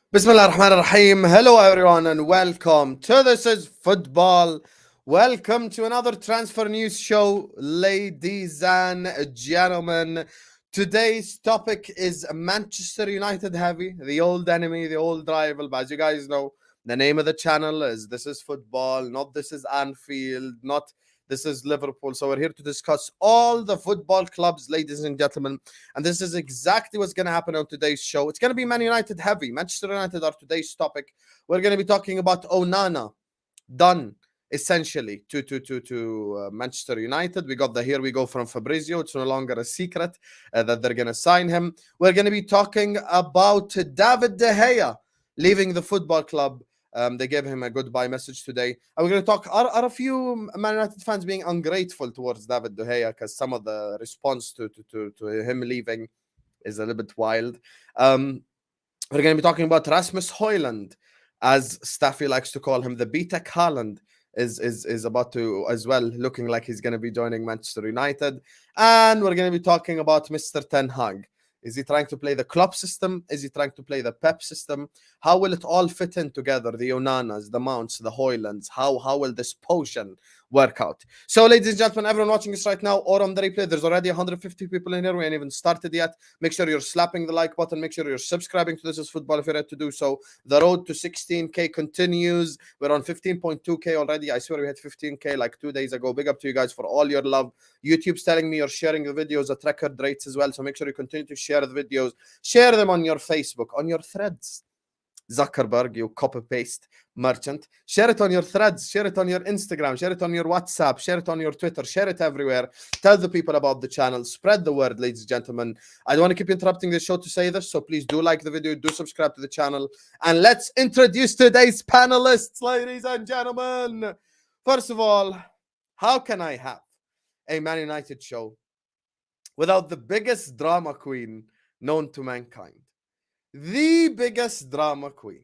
Bismillah ar-Rahman ar-Rahim. Hello everyone and welcome to This is Football. Welcome to another transfer news show, ladies and gentlemen. Today's topic is Manchester United heavy, the old enemy, the old rival. But as you guys know, the name of the channel is This is Football, not This is Anfield, not this is Liverpool. So we're here to discuss all the football clubs, ladies and gentlemen. And this is exactly what's going to happen on today's show. It's going to be Man United heavy. Manchester United are today's topic. We're going to be talking about Onana, done essentially to Manchester United. We got the here we go from Fabrizio. It's no longer a secret that they're going to sign him. We're going to be talking about David De Gea leaving the football club. They gave him a goodbye message today. And we're going to talk, are a few Man United fans being ungrateful towards David De Gea because some of the response to him leaving is a little bit wild. We're going to be talking about Rasmus Højlund, as Staffy likes to call him. The BTEC Haaland is about to, as well, looking like he's going to be joining Manchester United. And we're going to be talking about Mr. Ten Hag. Is he trying to play the Klopp system? Is he trying to play the Pep system? How will it all fit in together? The Onanas, the Mounts, the Højlunds. How will this potion work out? So, ladies and gentlemen, everyone watching this right now or on the replay, there's already 150 people in here. We ain't even started yet. Make sure you're slapping the like button. Make sure you're subscribing to This is Football if you're ready to do so. The road to 16K continues. We're on 15.2K already. I swear we hit 15K like 2 days ago. Big up to you guys for all your love. YouTube's telling me you're sharing the videos at record rates as well. So make sure you continue to share the videos. Share them on your Facebook, on your threads. Zuckerberg, you copy-paste merchant. Share it on your threads. Share it on your Instagram. Share it on your WhatsApp. Share it on your Twitter. Share it everywhere. Tell the people about the channel. Spread the word, ladies and gentlemen. I don't want to keep interrupting the show to say this, so please do like the video. Do subscribe to the channel. And let's introduce today's panelists, ladies and gentlemen. First of all, how can I have a Man United show without the biggest drama queen known to mankind? The biggest drama queen.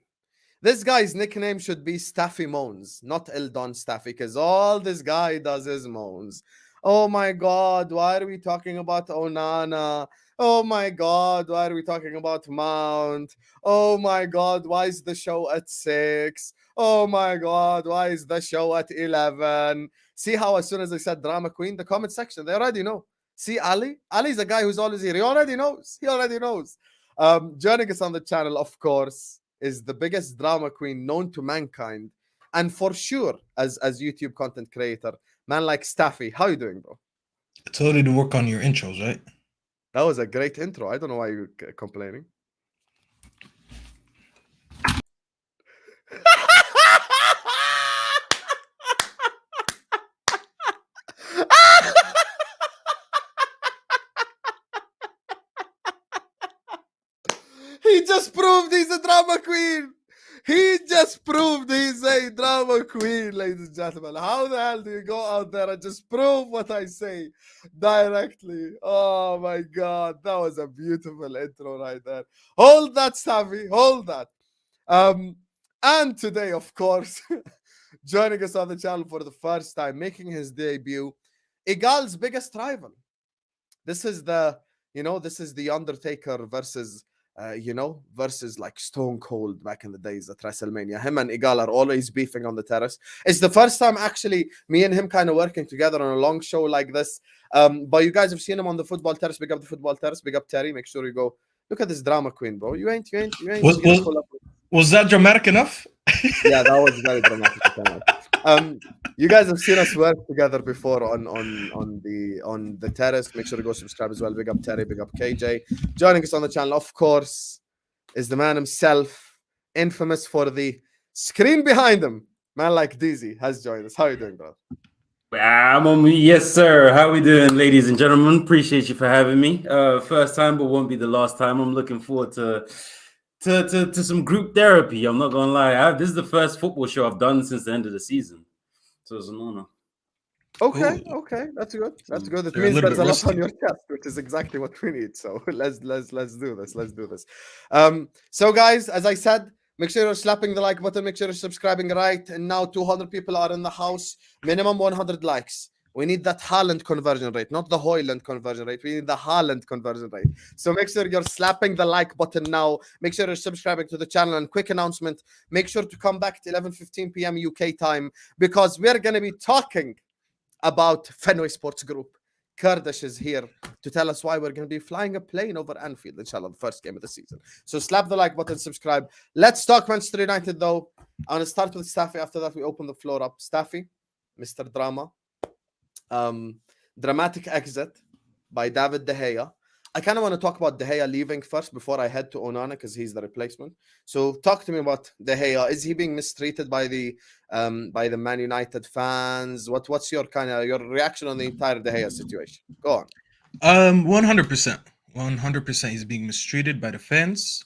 This guy's nickname should be Staffy Moans, not Eldon Staffy, because all this guy does is moans. Oh my God, why are we talking about Onana? Oh my God, why are we talking about Mount? Oh my God, why is the show at 6? Oh my God, why is the show at 11? See how as soon as I said drama queen, the comment section, they already know. See Ali? Ali's a guy who's always here. He already knows. He already knows. Joining us on the channel, of course, is the biggest drama queen known to mankind, and for sure, as YouTube content creator, man like Staffy. How you doing, bro? I told you to work on your intros, right? That was a great intro. I don't know why you're complaining. He just proved he's a drama queen. He just proved he's a drama queen, ladies and gentlemen. How the hell do you go out there and just prove what I say directly? Oh my God, that was a beautiful intro right there. Hold that, Savvy. Hold that. And today, of course, joining us on the channel for the first time, making his debut, Igal's biggest rival. This is the, this is the Undertaker versus versus like Stone Cold back in the days at WrestleMania. Him and Igal are always beefing on the terrace. It's the first time actually me and him kind of working together on a long show like this. But you guys have seen him on the football terrace. Big up the football terrace. Big up Terry. Make sure you go look at this drama queen, bro. You ain't. Was that dramatic enough? Yeah, that was very dramatic. You guys have seen us work together before on the terrace. Make sure to go subscribe as well. Big up Terry, big up KJ. Joining us on the channel, of course, is the man himself, infamous for the screen behind him. Man like Deezy has joined us. How are you doing, bro? I'm on me. Yes, sir. How we doing, ladies and gentlemen? Appreciate you for having me. First time, but won't be the last time. I'm looking forward to some group therapy. I'm not gonna lie. This is the first football show I've done since the end of the season, so it's an honor. Okay, that's good. That's good. It means there's a lot on your chest, which is exactly what we need. So let's do this. Let's do this. So guys, as I said, make sure you're slapping the like button. Make sure you're subscribing right. And now 200 people are in the house. Minimum 100 likes. We need that Haaland conversion rate, not the Hoyland conversion rate. We need the Haaland conversion rate. So make sure you're slapping the like button now. Make sure you're subscribing to the channel. And quick announcement, make sure to come back at 11:15 p.m. UK time, because we're going to be talking about Fenway Sports Group. Kurdish is here to tell us why we're going to be flying a plane over Anfield, inshallah, the first game of the season. So slap the like button, subscribe. Let's talk Manchester United, though. I want to start with Staffy. After that, we open the floor up. Staffy, Mr. Drama. Dramatic exit by David De Gea. I kind of want to talk about De Gea leaving first before I head to Onana, because he's the replacement. So talk to me about De Gea. Is he being mistreated by the Man United fans? What's your reaction on the entire De Gea situation? Go on. 100%. 100% he's being mistreated by the fans.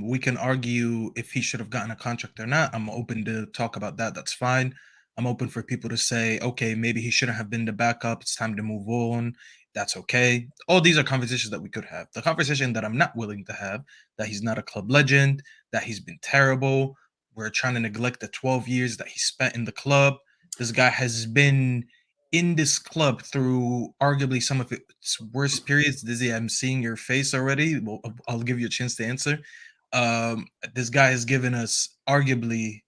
We can argue if he should have gotten a contract or not. I'm open to talk about that. That's fine. I'm open for people to say, okay, maybe he shouldn't have been the backup. It's time to move on. That's okay. All these are conversations that we could have. The conversation that I'm not willing to have, that he's not a club legend, that he's been terrible. We're trying to neglect the 12 years that he spent in the club. This guy has been in this club through arguably some of its worst periods. Dizzy, I'm seeing your face already. Well, I'll give you a chance to answer. This guy has given us arguably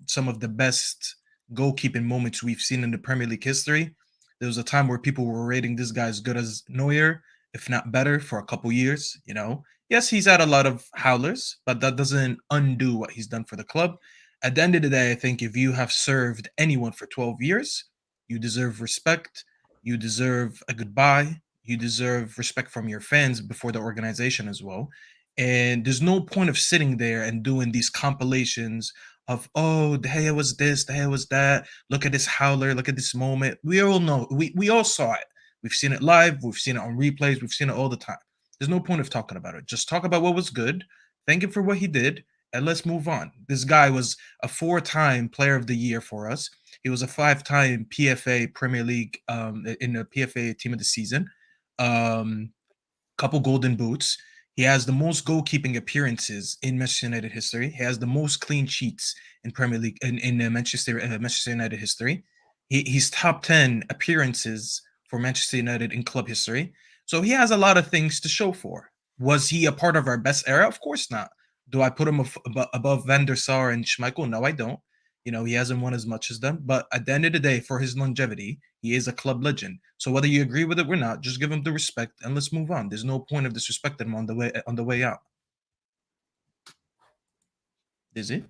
some of the best goalkeeping moments we've seen in the Premier League history. There was a time where people were rating this guy as good as Neuer, if not better, for a couple years. Yes, he's had a lot of howlers, but that doesn't undo what he's done for the club. At the end of the day, I think if you have served anyone for 12 years, you deserve respect. You deserve a goodbye. You deserve respect from your fans before the organization as well. And there's no point of sitting there and doing these compilations of, oh, De Gea was this, De Gea was that. Look at this howler. Look at this moment. We all know. We all saw it. We've seen it live. We've seen it on replays. We've seen it all the time. There's no point of talking about it. Just talk about what was good. Thank him for what he did. And let's move on. This guy was a 4-time Player of the Year for us. He was a 5-time PFA Premier League in the PFA Team of the Season. Couple Golden Boots. He has the most goalkeeping appearances in Manchester United history. He has the most clean sheets in Premier League in Manchester United history. He's top 10 appearances for Manchester United in club history. So he has a lot of things to show for. Was he a part of our best era? Of course not. Do I put him above Van der Sar and Schmeichel? No, I don't. He hasn't won as much as them. But at the end of the day, for his longevity, he is a club legend. So whether you agree with it or not, just give him the respect and let's move on. There's no point of disrespecting him on the way out. Is it?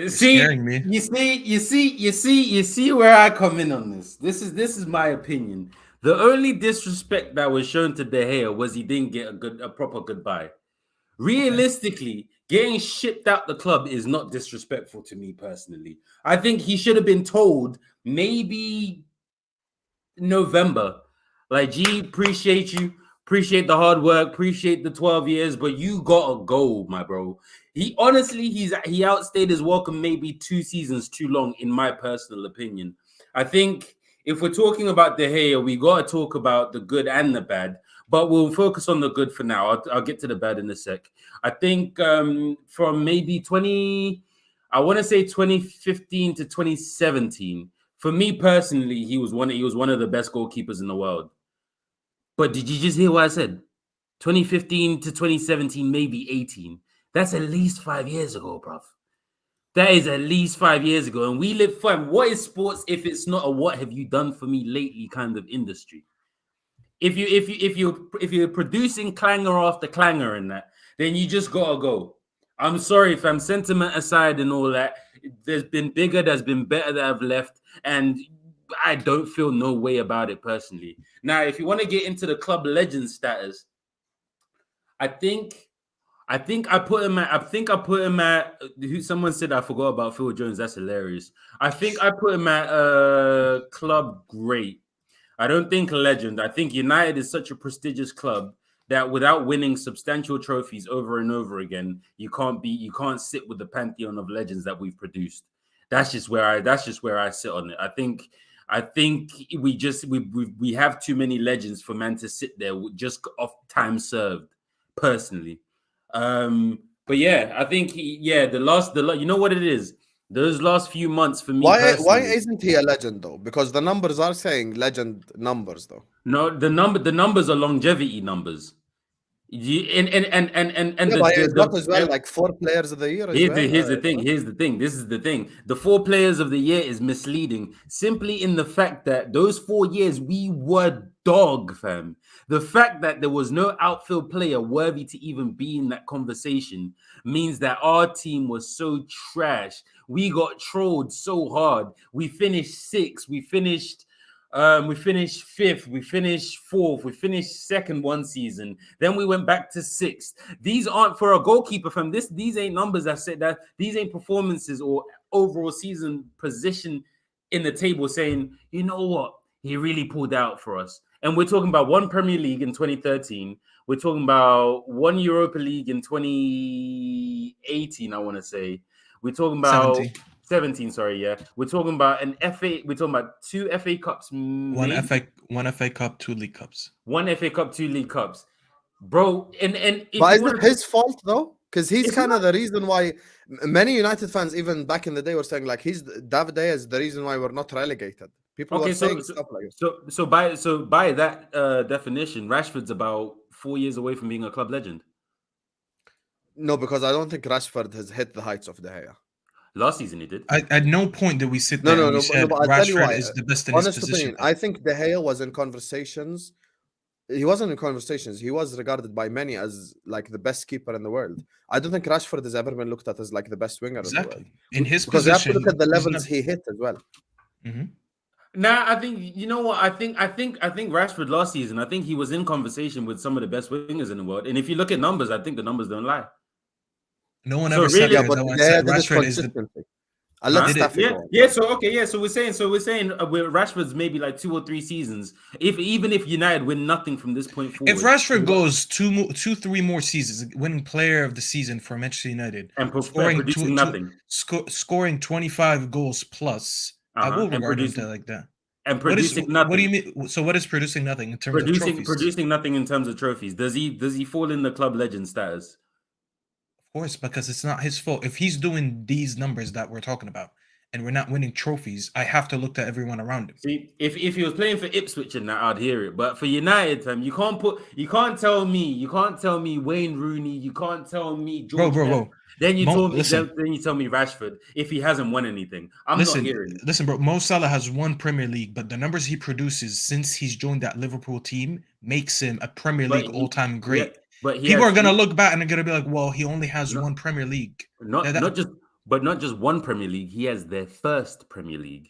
Scaring me. You see where I come in on this. This is my opinion. The only disrespect that was shown to De Gea was he didn't get a proper goodbye. Realistically, getting shipped out the club is not disrespectful to me personally. I think he should have been told maybe November, like, gee, appreciate you, appreciate the hard work, appreciate the 12 years, but you gotta go, my bro. He outstayed his welcome maybe 2 seasons too long, in my personal opinion. I think if we're talking about De Gea, we gotta talk about the good and the bad. But we'll focus on the good for now. I'll get to the bad in a sec. I think from maybe 2015 to 2017, for me personally, he was one of the best goalkeepers in the world. But did you just hear what I said? 2015 to 2017, maybe 18. That's at least 5 years ago, bruv. That is at least 5 years ago. And we live for what is sports if it's not a what have you done for me lately kind of industry? If you're producing clanger after clanger in that, then you just gotta go. I'm sorry, fam. Sentiment aside and all that, there's been bigger, there's been better that have left, and I don't feel no way about it personally. Now, if you want to get into the club legend status, I think I put him at. Someone said I forgot about Phil Jones. That's hilarious. I think I put him at club great. I don't think legend. I think United is such a prestigious club that without winning substantial trophies over and over again, you can't sit with the pantheon of legends that we've produced. That's just where I sit on it. I think we have too many legends for man to sit there just off time served, personally. But yeah, I think you know what it is. Those last few months for me Why personally. isn't he a legend though? Because the numbers are saying legend numbers though. No, the numbers are longevity numbers. And Yeah, but he's got as well the like 4 players of the year as Here's well. the thing. Here's the thing. This is the thing. The 4 players of the year is misleading simply in the fact that those 4 years we were dog, fam. The fact that there was no outfield player worthy to even be in that conversation means that our team was so trash. We got trolled so hard. We finished 6th. We finished 5th, we finished 4th, we finished 2nd one season. Then we went back to 6th. These aren't for a goalkeeper from this. These ain't numbers that said that these ain't performances or overall season position in the table saying, you know what, he really pulled out for us. And we're talking about 1 Premier League in 2013. We're talking about 1 Europa League in 2018, I want to say. We're talking about 17, sorry, yeah. We're talking about an FA. We're talking about 2 FA Cups. One FA Cup, 2 League Cups. 1 FA Cup, 2 League Cups, bro. And but is it his fault though? Because he's kind of the reason why many United fans, even back in the day, were saying like David De Gea is the reason why we're not relegated. People were saying stuff like that. So by that definition, Rashford's about 4 years away from being a club legend. No, because I don't think Rashford has hit the heights of De Gea. Last season he did. At no point did we sit there and we said Rashford is the best in his position. I think De Gea was in conversations. He wasn't in conversations. He was regarded by many as like the best keeper in the world. I don't think Rashford has ever been looked at as like the best winger in the world. In his because position, you have to look at the levels he hit as well. Mm-hmm. Nah, I think you know what I think Rashford last season, I think he was in conversation with some of the best wingers in the world. And if you look at numbers, I think the numbers don't lie. No one ever said that. But Rashford is the. So we're saying Rashford's maybe like 2 or 3 seasons. Even if United win nothing from this point forward. If Rashford goes 3 more seasons, winning player of the season for Manchester United, and producing nothing, scoring 25 goals plus, I will regard him like that. And producing nothing. What do you mean? So what is producing nothing in terms of trophies? Producing nothing in terms of trophies. Does he fall in the club legend status? Of course, because it's not his fault. If he's doing these numbers that we're talking about and we're not winning trophies, I have to look at everyone around him. See, if he was playing for Ipswich and that, I'd hear it. But for United, you can't tell me Wayne Rooney, you can't tell me George. Bro. Then you tell me Rashford if he hasn't won anything. I'm not hearing it. Listen, bro. Mo Salah has won Premier League, but the numbers he produces since he's joined that Liverpool team makes him a Premier League all-time great. Yeah. But people are gonna look back and they're gonna be like, "Well, he only has 1 Premier League." Not just 1 Premier League. He has their first Premier League.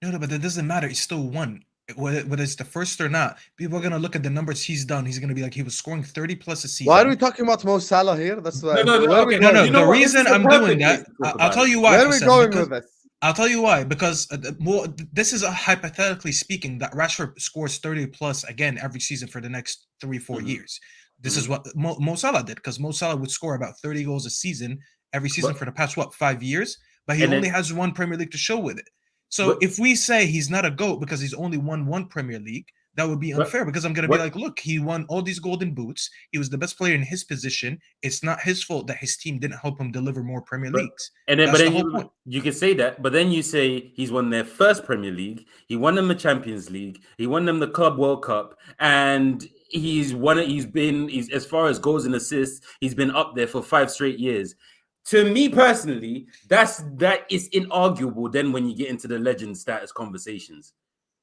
No, but that doesn't matter. He's still won. Whether it's the first or not, people are gonna look at the numbers he's done. He's gonna be like, he was scoring 30 plus a season. Why are we talking about Mo Salah here? That's why. No. The reason I'm doing that, I'll tell you why. Where are we going with this? I'll tell you why. Because this is hypothetically speaking that Rashford scores 30 plus again every season for the next 3-4 years. This is what Mo Salah did, because Mo Salah would score about 30 goals a season every season for the past 5 years, but he only has 1 Premier League to show with it. So if we say he's not a GOAT because he's only won 1 Premier League, that would be unfair, because I'm going to be like, look, he won all these golden boots. He was the best player in his position. It's not his fault that his team didn't help him deliver more Premier Leagues. You can say that, but then you say he's won their first Premier League. He won them the Champions League. He won them the Club World Cup, and he's as far as goals and assists, he's been up there for 5 straight years. To me personally, that is inarguable. Then when you get into the legend status conversations,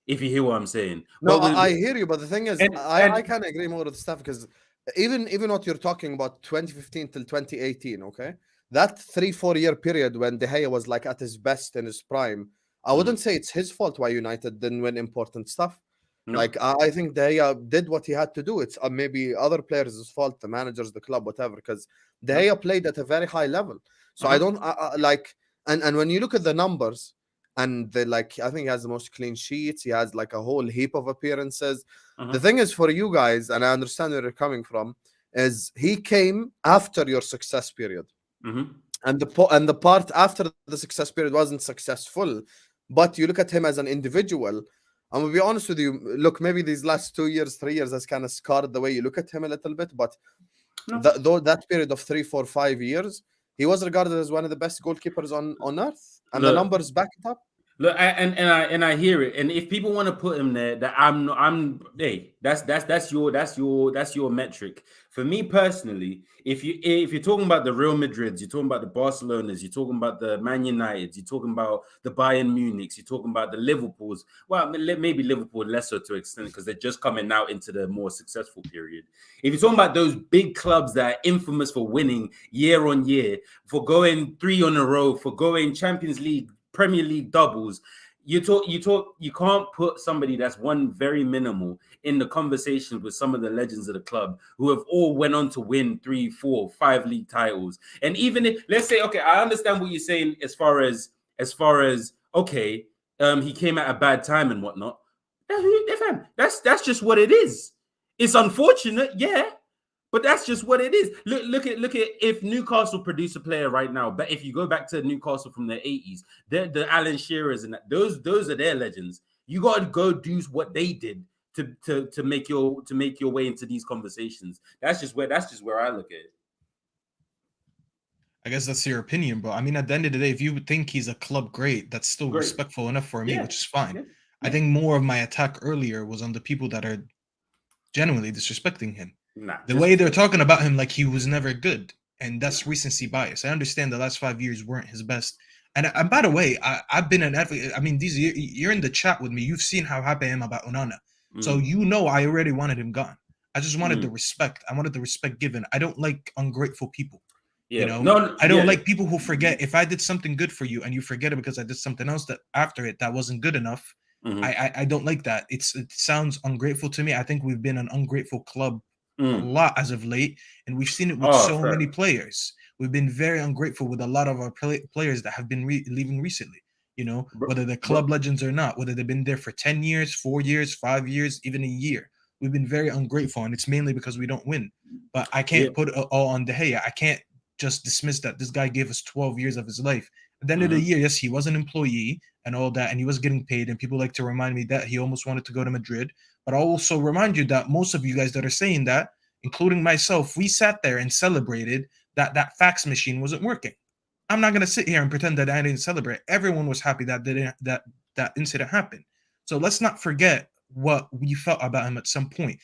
if you hear what I'm saying. No, I hear you, but the thing is, I can't agree more with the stuff, because even what you're talking about 2015 till 2018, okay, that 3-4 year period when De Gea was like at his best in his prime, I wouldn't say it's his fault why United didn't win important stuff. No. Like I think De Gea did what he had to do. It's maybe other players' fault, the managers, the club, whatever. Because De Gea played at a very high level. So I don't like. And when you look at the numbers, and I think he has the most clean sheets. He has like a whole heap of appearances. The thing is, for you guys, and I understand where you're coming from, is he came after your success period, and the part after the success period wasn't successful. But you look at him as an individual. I'm gonna be honest with you. Look, maybe these last 2 years, 3 years has kind of scarred the way you look at him a little bit. But that period of 3, 4, 5 years, He was regarded as one of the best goalkeepers on earth, and the Look, numbers back it up. Look, I hear it, and if people want to put him there, that hey, that's your metric. For me personally, if you're talking about the Real Madrids, you're talking about the Barcelonas, you're talking about the Man Uniteds, you're talking about the Bayern Munichs, you're talking about the Liverpools. Well, maybe Liverpool lesser to extent because they're just coming out into the more successful period. If you're talking about those big clubs that are infamous for winning year on year, for going 3 on a row, for going Champions League, Premier League doubles, you can't put somebody that's won very minimal in the conversations with some of the legends of the club who have all went on to win 3, 4, 5 league titles. And even if, let's say, okay, I understand what you're saying as far as okay, he came at a bad time and whatnot. That's just what it is. It's unfortunate, yeah. But that's just what it is. Look at if Newcastle produce a player right now, but if you go back to Newcastle from the 80s, the Alan Shearers and that, those are their legends. You got to go do what they did to make your way into these conversations. That's just where I look at it. I guess that's your opinion, bro. I mean, at the end of the day, if you think he's a club great, that's still respectful enough for me, which is fine. Yeah. I think more of my attack earlier was on the people that are genuinely disrespecting him. The way they're talking about him like he was never good, and that's recency bias. I understand the last 5 years weren't his best. And by the way, I've been an advocate. I mean, you're in the chat with me. You've seen how happy I am about Onana. So you know I already wanted him gone. I just wanted the respect. I wanted the respect given. I don't like ungrateful people. Yeah. You know, I don't like people who forget if I did something good for you and you forget it because I did something else that after it that wasn't good enough. I don't like that. It sounds ungrateful to me. I think we've been an ungrateful club a lot as of late, and we've seen it with many players. We've been very ungrateful with a lot of our players that have been leaving recently. You know, whether they're club legends or not, whether they've been there for 10 years, 4 years, 5 years, even a year. We've been very ungrateful, and it's mainly because we don't win. But I can't put it all on De Gea. I can't just dismiss that this guy gave us 12 years of his life. At the end of the year, yes, he was an employee and all that, and he was getting paid, and people like to remind me that he almost wanted to go to Madrid. But I'll also remind you that most of you guys that are saying that, including myself, we sat there and celebrated that fax machine wasn't working. I'm not going to sit here and pretend that I didn't celebrate. Everyone was happy that that incident happened. So let's not forget what we felt about him at some point.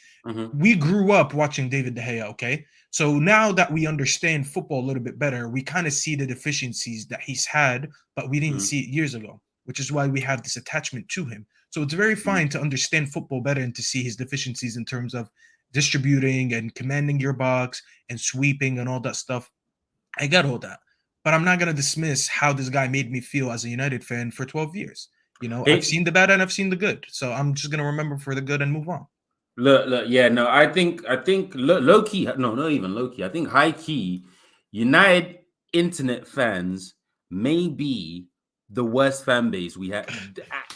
We grew up watching David De Gea, okay? So now that we understand football a little bit better, we kind of see the deficiencies that he's had, but we didn't see it years ago, which is why we have this attachment to him. So it's very fine to understand football better and to see his deficiencies in terms of distributing and commanding your box and sweeping and all that stuff. I get all that. But I'm not going to dismiss how this guy made me feel as a United fan for 12 years. You know, I've seen the bad and I've seen the good. So I'm just going to remember for the good and move on. Look, yeah, no, I think low key, no, not even low key. I think high key, United internet fans may be the worst fan base we have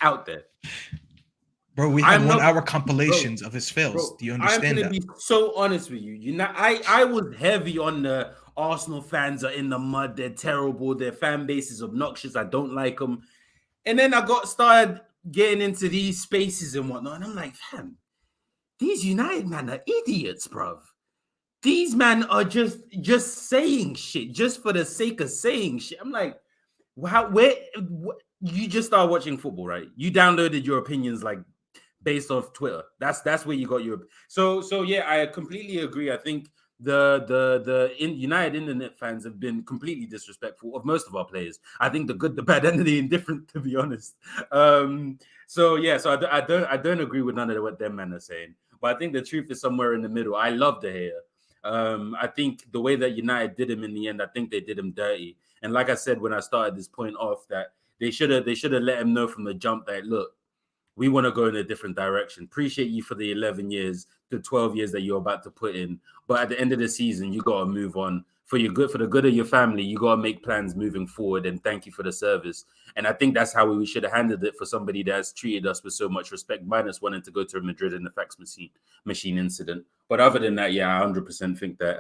out there. Bro, we have 1 hour compilations of his fails. Bro, do you understand that? I'm going to be so honest with you. You know, I was heavy on the Arsenal fans are in the mud. They're terrible. Their fan base is obnoxious. I don't like them. And then I started getting into these spaces and whatnot. And I'm like, fam, these United men are idiots, bruv. These men are just saying shit just for the sake of saying shit. I'm like, you just started watching football, right? You downloaded your opinions like based off Twitter. That's where you got your. So yeah, I completely agree. I think the United internet fans have been completely disrespectful of most of our players. I think the good, the bad, and the indifferent, to be honest. So I don't agree with none of what them men are saying. But I think the truth is somewhere in the middle. I love De Gea. I think the way that United did him in the end, I think they did him dirty. And like I said when I started this point off, that they should have let him know from the jump that, look, we want to go in a different direction. Appreciate you for the 11 years, the 12 years that you're about to put in. But at the end of the season, you got to move on. For the good of your family, you got to make plans moving forward. And thank you for the service. And I think that's how we should have handled it for somebody that's treated us with so much respect, minus wanting to go to Madrid in the fax machine incident. But other than that, yeah, I 100% think that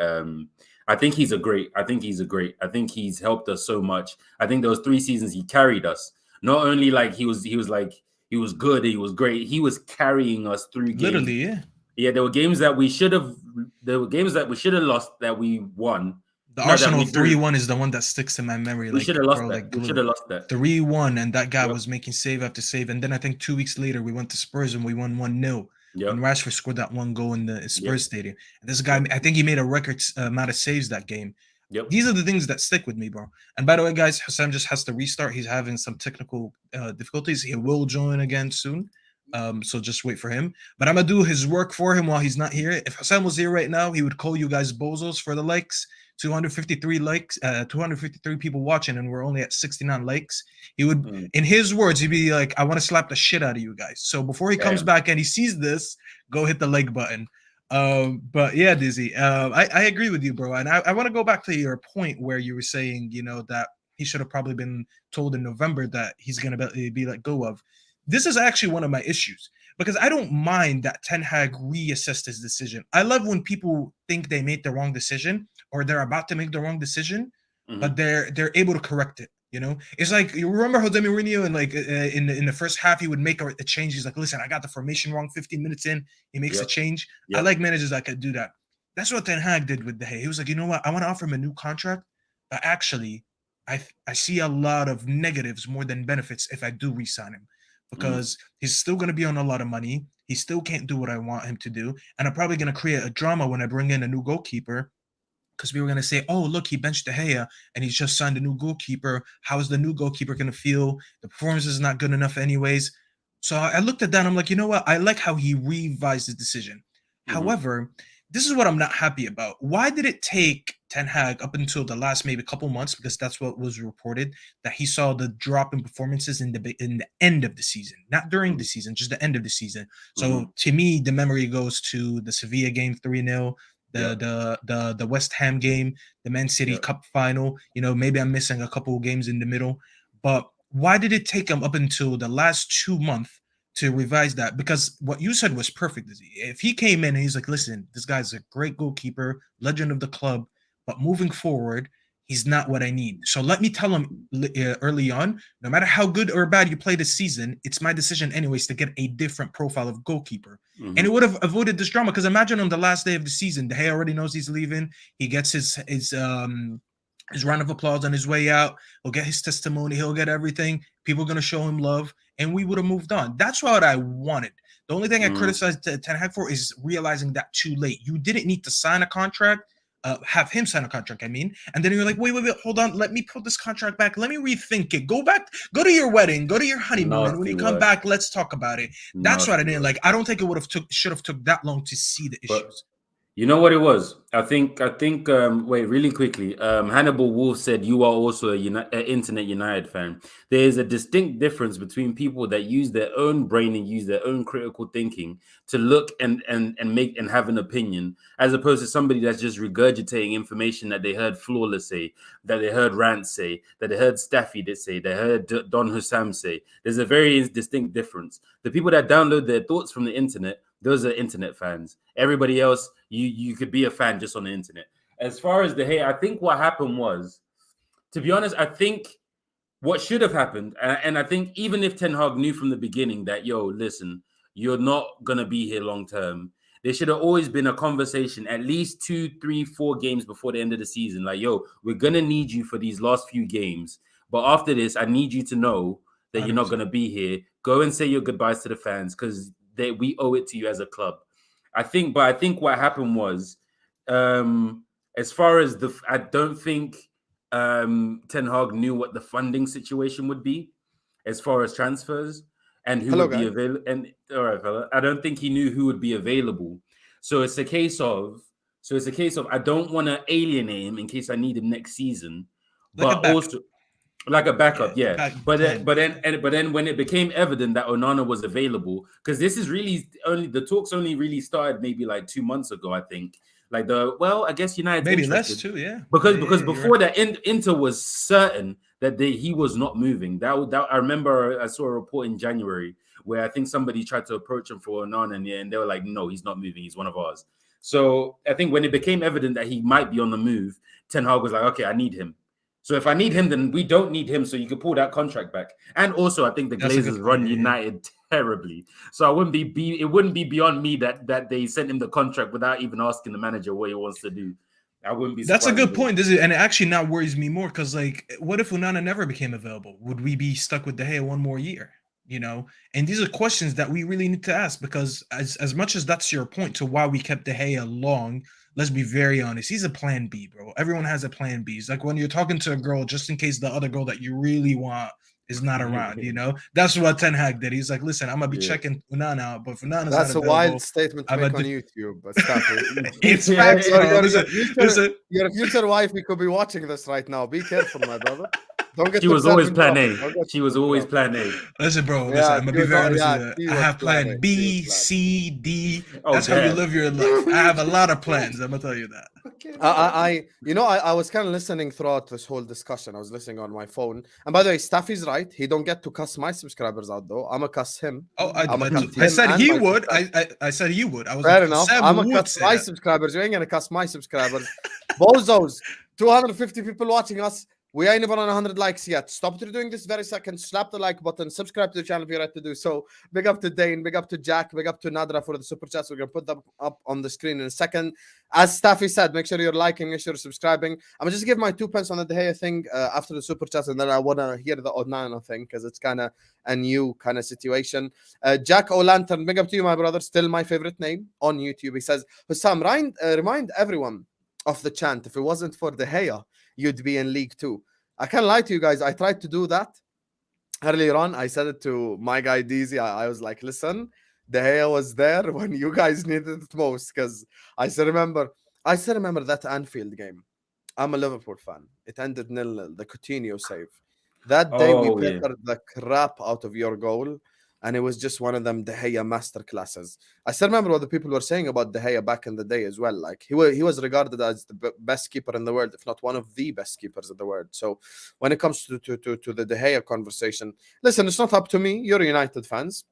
I think he's great. I think he's helped us so much. I think those 3 seasons he carried us. Not only like he was good, he was great. He was carrying us through games. Literally, yeah. Yeah, there were games that we should have lost that we won. The No, that Arsenal we drew. 3-1 is the one that sticks in my memory. We Like, should have lost bro, that. like We should glue. have lost that. 3-1, and that guy Yep. was making save after save. And then I think 2 weeks later, we went to Spurs and we won 1-0. Yep. When Rashford scored that one goal in the Spurs Yep. stadium. And this guy, Yep. I think he made a record amount of saves that game. Yep. These are the things that stick with me, bro. And by the way, guys, Hassan just has to restart. He's having some technical difficulties. He will join again soon. So just wait for him. But I'm gonna do his work for him while he's not here. If Hassan was here right now, he would call you guys bozos for the likes. 253 likes, 253 people watching, and we're only at 69 likes. He would, in his words, he'd be like, I want to slap the shit out of you guys. So before he comes back and he sees this, go hit the like button. But yeah, Dizzy, I agree with you, bro. And I want to go back to your point where you were saying, you know, that he should have probably been told in November that he's going to be let go of. This is actually one of my issues because I don't mind that Ten Hag reassessed his decision. I love when people think they made the wrong decision or they're about to make the wrong decision, but they're able to correct it. You know, it's like you remember Jose Mourinho and like in the first half he would make a change. He's like, listen, I got the formation wrong. 15 minutes in, he makes a change. I like managers that could do that. That's what Ten Hag did with De Gea. He was like, you know what, I want to offer him a new contract, but actually, I see a lot of negatives more than benefits if I do re-sign him. Because he's still going to be on a lot of money. He still can't do what I want him to do. And I'm probably going to create a drama when I bring in a new goalkeeper because we were going to say, oh, look, he benched De Gea and he's just signed a new goalkeeper. How is the new goalkeeper going to feel? The performance is not good enough anyways. So I looked at that and I'm like, you know what? I like how he revised his decision. However, this is what I'm not happy about. Why did it take Ten Hag up until the last maybe couple months, because that's what was reported, that he saw the drop in performances in the end of the season, not during the season, just the end of the season. So to me, the memory goes to the Sevilla game 3-0, the West Ham game, the Man City Cup final. You know, maybe I'm missing a couple of games in the middle, but why did it take him up until the last 2 months to revise that? Because what you said was perfect. If he came in and he's like, listen, this guy's a great goalkeeper, legend of the club, but moving forward, he's not what I need. So let me tell him early on, no matter how good or bad you play this season, it's my decision anyways to get a different profile of goalkeeper. And it would have avoided this drama, because imagine on the last day of the season, De Gea already knows he's leaving. He gets his round of applause on his way out. He'll get his testimony. He'll get everything. People are going to show him love, and we would have moved on. That's what I wanted. The only thing I criticized Ten Hag for is realizing that too late. You didn't need to sign a contract, have him sign a contract, I mean. And then you're like, wait, hold on. Let me put this contract back. Let me rethink it. Go back, go to your wedding, go to your honeymoon. And when you come back, let's talk about it. That's what I didn't like. I don't think it should have took that long to see the issues. You know what it was? I think. Wait, really quickly. Hannibal Wolf said you are also an Internet United fan. There is a distinct difference between people that use their own brain and use their own critical thinking to look and make and have an opinion, as opposed to somebody that's just regurgitating information that they heard Flawless say, that they heard Rant say, that they heard Staffy say, they heard Don Hussam say. There's a very distinct difference. The people that download their thoughts from the internet, those are internet fans. Everybody else, you could be a fan just on the internet. As far as the hate, I think what happened was, to be honest, I think what should have happened, and I think even if Ten Hag knew from the beginning that, yo, listen, you're not going to be here long term, there should have always been a conversation at least 2, 3, 4 games before the end of the season. Like, yo, we're going to need you for these last few games. But after this, I need you to know that 100%. You're not going to be here. Go and say your goodbyes to the fans, because we owe it to you as a club. I think what happened was, as far as I don't think Ten Hag knew what the funding situation would be as far as transfers and who would be available. And all right, fella, I don't think he knew who would be available. So it's a case of I don't want to alienate him in case I need him next season, but also. Like a backup, yeah. But then when it became evident that Onana was available, because this is really the talks only really started maybe like 2 months ago, I think. Like I guess United maybe less too, yeah. Because before that, Inter was certain that he was not moving. That I remember I saw a report in January where I think somebody tried to approach him for Onana, and they were like, no, he's not moving. He's one of ours. So I think when it became evident that he might be on the move, Ten Hag was like, okay, I need him. So if I need him, then we don't need him. So you could pull that contract back. And also, I think the Glazers run United terribly. So it wouldn't be beyond me that they sent him the contract without even asking the manager what he wants to do. I wouldn't be That's a surprised. good point. And it actually now worries me more because, like, what if Onana never became available? Would we be stuck with De Gea one more year? You know, and these are questions that we really need to ask because, as much as that's your point to why we kept De Gea long, let's be very honest. He's a plan B, bro. Everyone has a plan B. It's like when you're talking to a girl, just in case the other girl that you really want is not around, you know? That's what Ten Hag did. He's like, listen, I'm going to be checking Onana out, but if Onana's That's not a available, wild statement to I'm make a on di- YouTube, but stop it. It's facts, bro. Listen. Your future wife, he could be watching this right now. Be careful, my brother. Don't get She was yourself always in plan trouble. A. Don't get She was yourself in always trouble. plan A. Listen, bro. Listen, Yeah, I'm gonna be very honest with she you. I was have plan planning. B, She was C, D. Oh, That's how you damn. live your life. I have a lot of plans. I'm gonna tell you that. I was kind of listening throughout this whole discussion. I was listening on my phone. And by the way, Staffy's right. He don't get to cuss my subscribers out, though. I'm gonna cuss him. Oh, I said and he my would. subscribers. I said he would. I was Fair like, enough. Sam I'm gonna would cuss say my that. subscribers. You ain't gonna cuss my subscribers. Bozos, 250 people watching us. We ain't even on 100 likes yet. Stop doing this very second. Slap the like button. Subscribe to the channel if you're right to do so. Big up to Dane. Big up to Jack. Big up to Nadra for the super chats. We're gonna put them up on the screen in a second. As Staffy said, make sure you're liking. Make sure you're subscribing. I'm gonna just give my 2 pence on the De Gea thing after the super chats, and then I wanna hear the Onana thing because it's kind of a new kind of situation. Jack O'Lantern. Big up to you, my brother. Still my favorite name on YouTube. He says, Hussam, remind everyone of the chant. If it wasn't for De Gea, you'd be in League 2. I can't lie to you guys. I tried to do that earlier on. I said it to my guy DZ. I was like, listen, De Gea was there when you guys needed it most. Because I still remember that Anfield game. I'm a Liverpool fan. It ended 0-0. The Coutinho save. That day we peppered the crap out of your goal. And it was just one of them De Gea masterclasses. I still remember what the people were saying about De Gea back in the day as well. Like he was regarded as the best keeper in the world, if not one of the best keepers in the world. So when it comes to the De Gea conversation, listen, it's not up to me. You're United fans,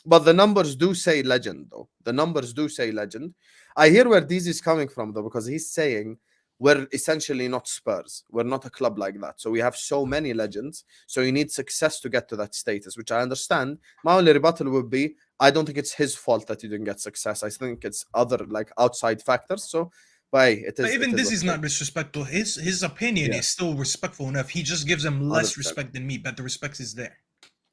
but the numbers do say legend, though. The numbers do say legend. I hear where Deezy is coming from, though, because he's saying we're essentially not Spurs. We're not a club like that. So we have so many legends. So you need success to get to that status, which I understand. My only rebuttal would be, I don't think it's his fault that you didn't get success. I think it's other like outside factors. So, but it is. Even this is not disrespectful. His opinion is still respectful enough. He just gives him less 100%. Respect than me, but the respect is there.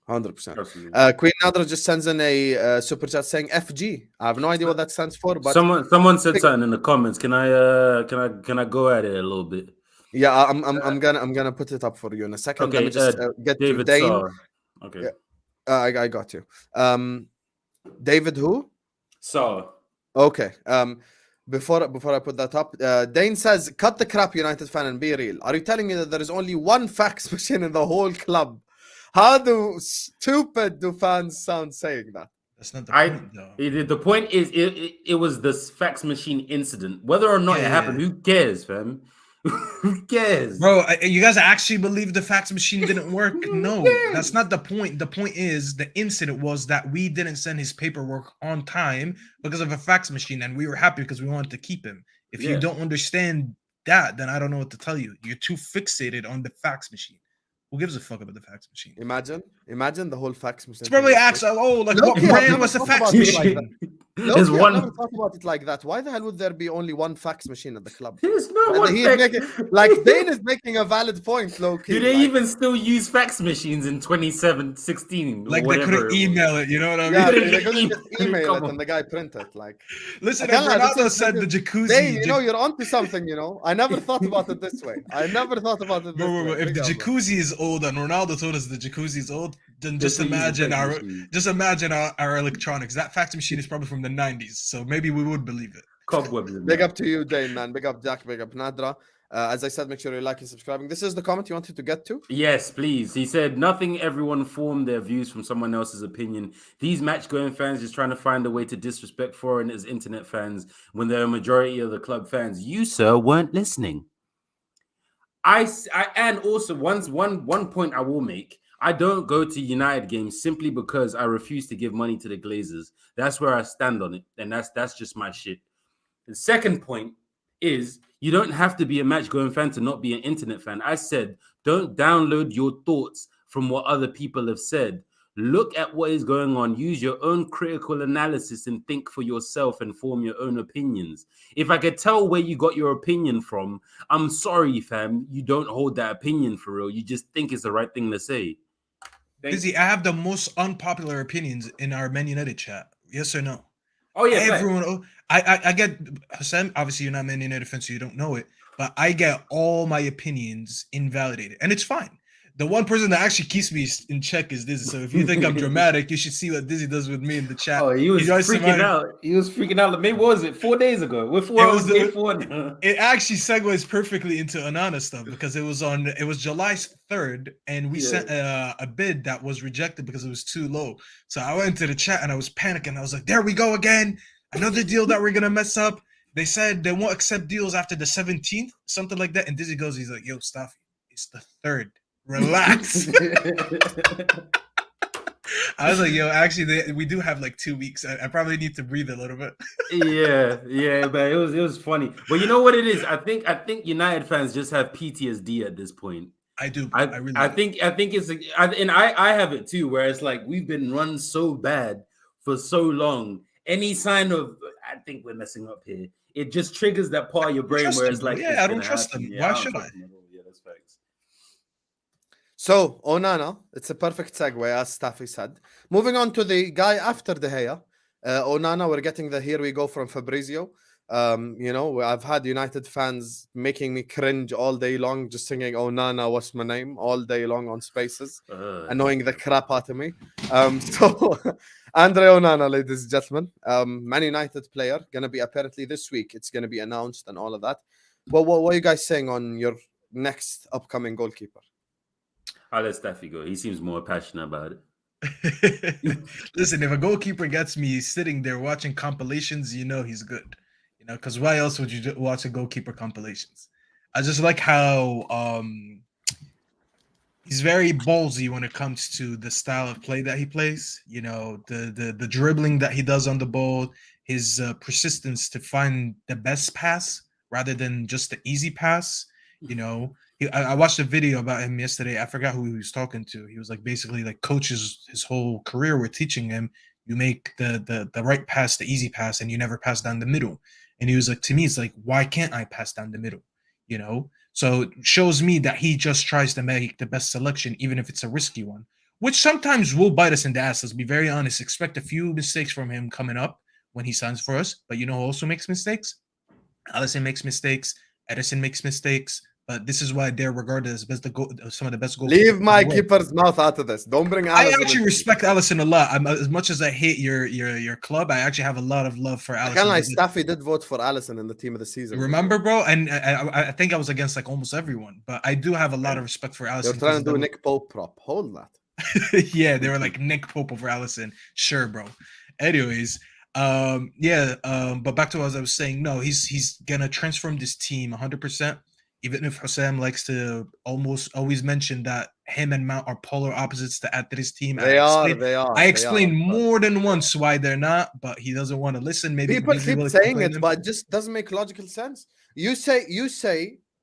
100%. Queen Nadra just sends in a super chat saying FG. I have no idea what that stands for, but someone said something in the comments. Can I go at it a little bit? Yeah, I'm gonna put it up for you in a second. Okay, let me just get David to Dane. Saar. Okay, yeah, I got you. David who? Saar. Okay. Before I put that up, Dane says, "Cut the crap, United fan, and be real. Are you telling me that there is only one fax machine in the whole club? How stupid do fans sound saying that?" That's not the point, though. The point is, it was this fax machine incident. Whether or not it happened, who cares, fam? Who cares? Bro, you guys actually believe the fax machine didn't work? No, that's not the point. The point is the incident was that we didn't send his paperwork on time because of a fax machine, and we were happy because we wanted to keep him. If you don't understand that, then I don't know what to tell you. You're too fixated on the fax machine. Who gives a fuck about the fax machine? Imagine the whole fax machine. It's probably asked, what brand was the fax machine? There's one. I never thought about it like that. Why the hell would there be only one fax machine at the club? There's no one. Dane is making a valid point, low-key. Do they even still use fax machines in 2016? Like they couldn't email it, you know what I mean? Yeah, they couldn't just email it and the guy print it. Like, listen, Ronaldo said the jacuzzi. Dane, you're onto something. I never thought about it this way. If the jacuzzi is old and Ronaldo told us the jacuzzi is old, then just imagine our electronics. That fax machine is probably from the 90s, so maybe we would believe it. Cobwebs. Big up to you, Dane, man. Big up Jack. Big up Nadra. As I said, make sure you like and subscribing. This is the comment you wanted to get to? Yes, please. He said, nothing everyone formed their views from someone else's opinion. These match-going fans just trying to find a way to disrespect foreigners, internet fans, when they're a majority of the club fans. You, sir, weren't listening. And also, one point I will make. I don't go to United games simply because I refuse to give money to the Glazers. That's where I stand on it, and that's just my shit. The second point is you don't have to be a match-going fan to not be an internet fan. I said, don't download your thoughts from what other people have said. Look at what is going on. Use your own critical analysis and think for yourself and form your own opinions. If I could tell where you got your opinion from, I'm sorry, fam. You don't hold that opinion for real. You just think it's the right thing to say. Dizzy, I have the most unpopular opinions in our Man United chat. Yes or no? Oh yeah, Everyone. I get Hassan. Obviously, you're not Man United fan, so you don't know it. But I get all my opinions invalidated, and it's fine. The one person that actually keeps me in check is Dizzy. So if you think I'm dramatic, you should see what Dizzy does with me in the chat. Oh, he was freaking out. He was freaking out. Maybe what was it 4 days ago? We're day 4 now. It actually segues perfectly into Onana stuff because it was July 3rd, and we sent a bid that was rejected because it was too low. So I went into the chat and I was panicking. I was like, "There we go again, another deal that we're gonna mess up." They said they won't accept deals after the 17th, something like that. And Dizzy goes, he's like, "Yo, Staffy, it's the 3rd. Relax." I was like, "Yo, actually, we do have like 2 weeks. I probably need to breathe a little bit." yeah, but it was funny. But you know what it is? I think United fans just have PTSD at this point. I do. I think it's and I have it too, where it's like we've been run so bad for so long. Any sign of I think we're messing up here, it just triggers that part of your brain where it's like, I don't trust them. Why should I? Yeah, that's facts. So, Onana, it's a perfect segue, as Staffy said. Moving on to the guy after De Gea. Onana, we're getting the here we go from Fabrizio. I've had United fans making me cringe all day long, just singing Onana, what's my name, all day long on Spaces, annoying the crap out of me. So, Andre Onana, ladies and gentlemen, Man United player, going to be apparently this week. It's going to be announced and all of that. Well, what are you guys saying on your next upcoming goalkeeper? I'll let Staffy go. He seems more passionate about it. Listen, if a goalkeeper gets me sitting there watching compilations, you know he's good. You know, because why else would you watch a goalkeeper compilations? I just like how he's very ballsy when it comes to the style of play that he plays. You know, the dribbling that he does on the ball, his persistence to find the best pass rather than just the easy pass. You know, I watched a video about him yesterday. I forgot who he was talking to. He was like basically like coaches his whole career were teaching him you make the right pass, the easy pass, and you never pass down the middle. And he was like, to me, it's like, why can't I pass down the middle? You know, so it shows me that he just tries to make the best selection, even if it's a risky one, which sometimes will bite us in the ass. Let's be very honest. Expect a few mistakes from him coming up when he signs for us. But you know who also makes mistakes? Alisson makes mistakes. Ederson makes mistakes. But this is why they're regarded as some of the best goalkeepers. Leave my keeper's mouth out of this. Don't bring Alisson. I actually respect Alisson a lot. As much as I hate your club, I actually have a lot of love for Alisson. I can't lie, Staffy did vote for Alisson in the team of the season. Remember, bro? And I think I was against like almost everyone. But I do have a lot of respect for Alisson. They're trying to do a Nick Pope prop. Hold that. Yeah, they were like Nick Pope over Alisson. Sure, bro. Anyways, but back to what I was saying. No, he's gonna transform this team 100%. Even if Hussam likes to almost always mention that him and Mount are polar opposites to add to this team. They are. I explained more than once why they're not, but he doesn't want to listen. Maybe people keep saying it, but it just doesn't make logical sense. You say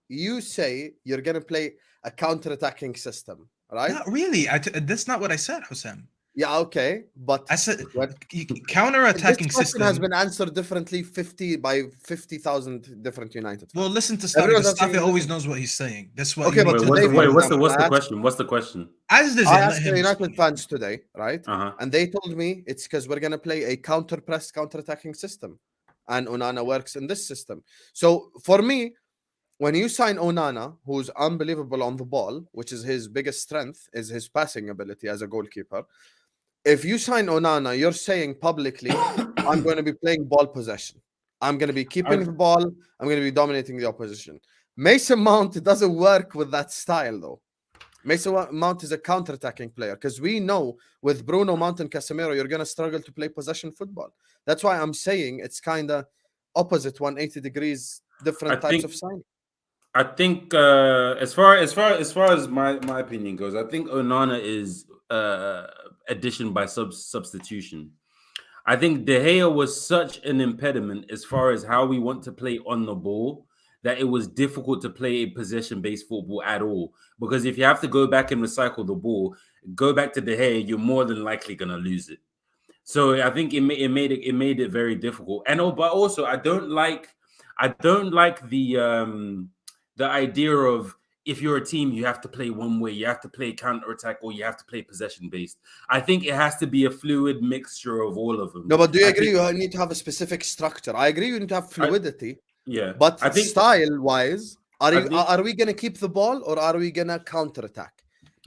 you're gonna play a counter-attacking system, right? Not really. That's not what I said, Hussam. Yeah, okay, but I said counter-attacking this system has been answered differently 50,000 different United fans. Well, listen to Staffy. Staffy always knows what he's saying. That's what. Okay, but what's the question? What's the question? I asked the United fans today, right? And they told me it's because we're gonna play a counter-press, counter-attacking system, and Onana works in this system. So for me, when you sign Onana, who's unbelievable on the ball, which is his biggest strength, is his passing ability as a goalkeeper. If you sign Onana, you're saying publicly, I'm going to be playing ball possession. I'm going to be keeping the ball. I'm going to be dominating the opposition. Mason Mount doesn't work with that style, though. Mason Mount is a counter-attacking player because we know with Bruno Mount and Casemiro, you're going to struggle to play possession football. That's why I'm saying it's kind of opposite 180 degrees, different types of signing. I think as far as my opinion goes, I think Onana is addition by substitution. I think De Gea was such an impediment as far as how we want to play on the ball that it was difficult to play possession-based football at all. Because if you have to go back and recycle the ball, go back to De Gea, you're more than likely going to lose it. So I think it made it very difficult. And but also I don't like the idea of, if you're a team, you have to play one way, you have to play counter-attack, or you have to play possession-based. I think it has to be a fluid mixture of all of them. No, but do you agree you need to have a specific structure? I agree you need to have fluidity. Yeah. But I think style-wise, are we going to keep the ball or are we going to counter-attack?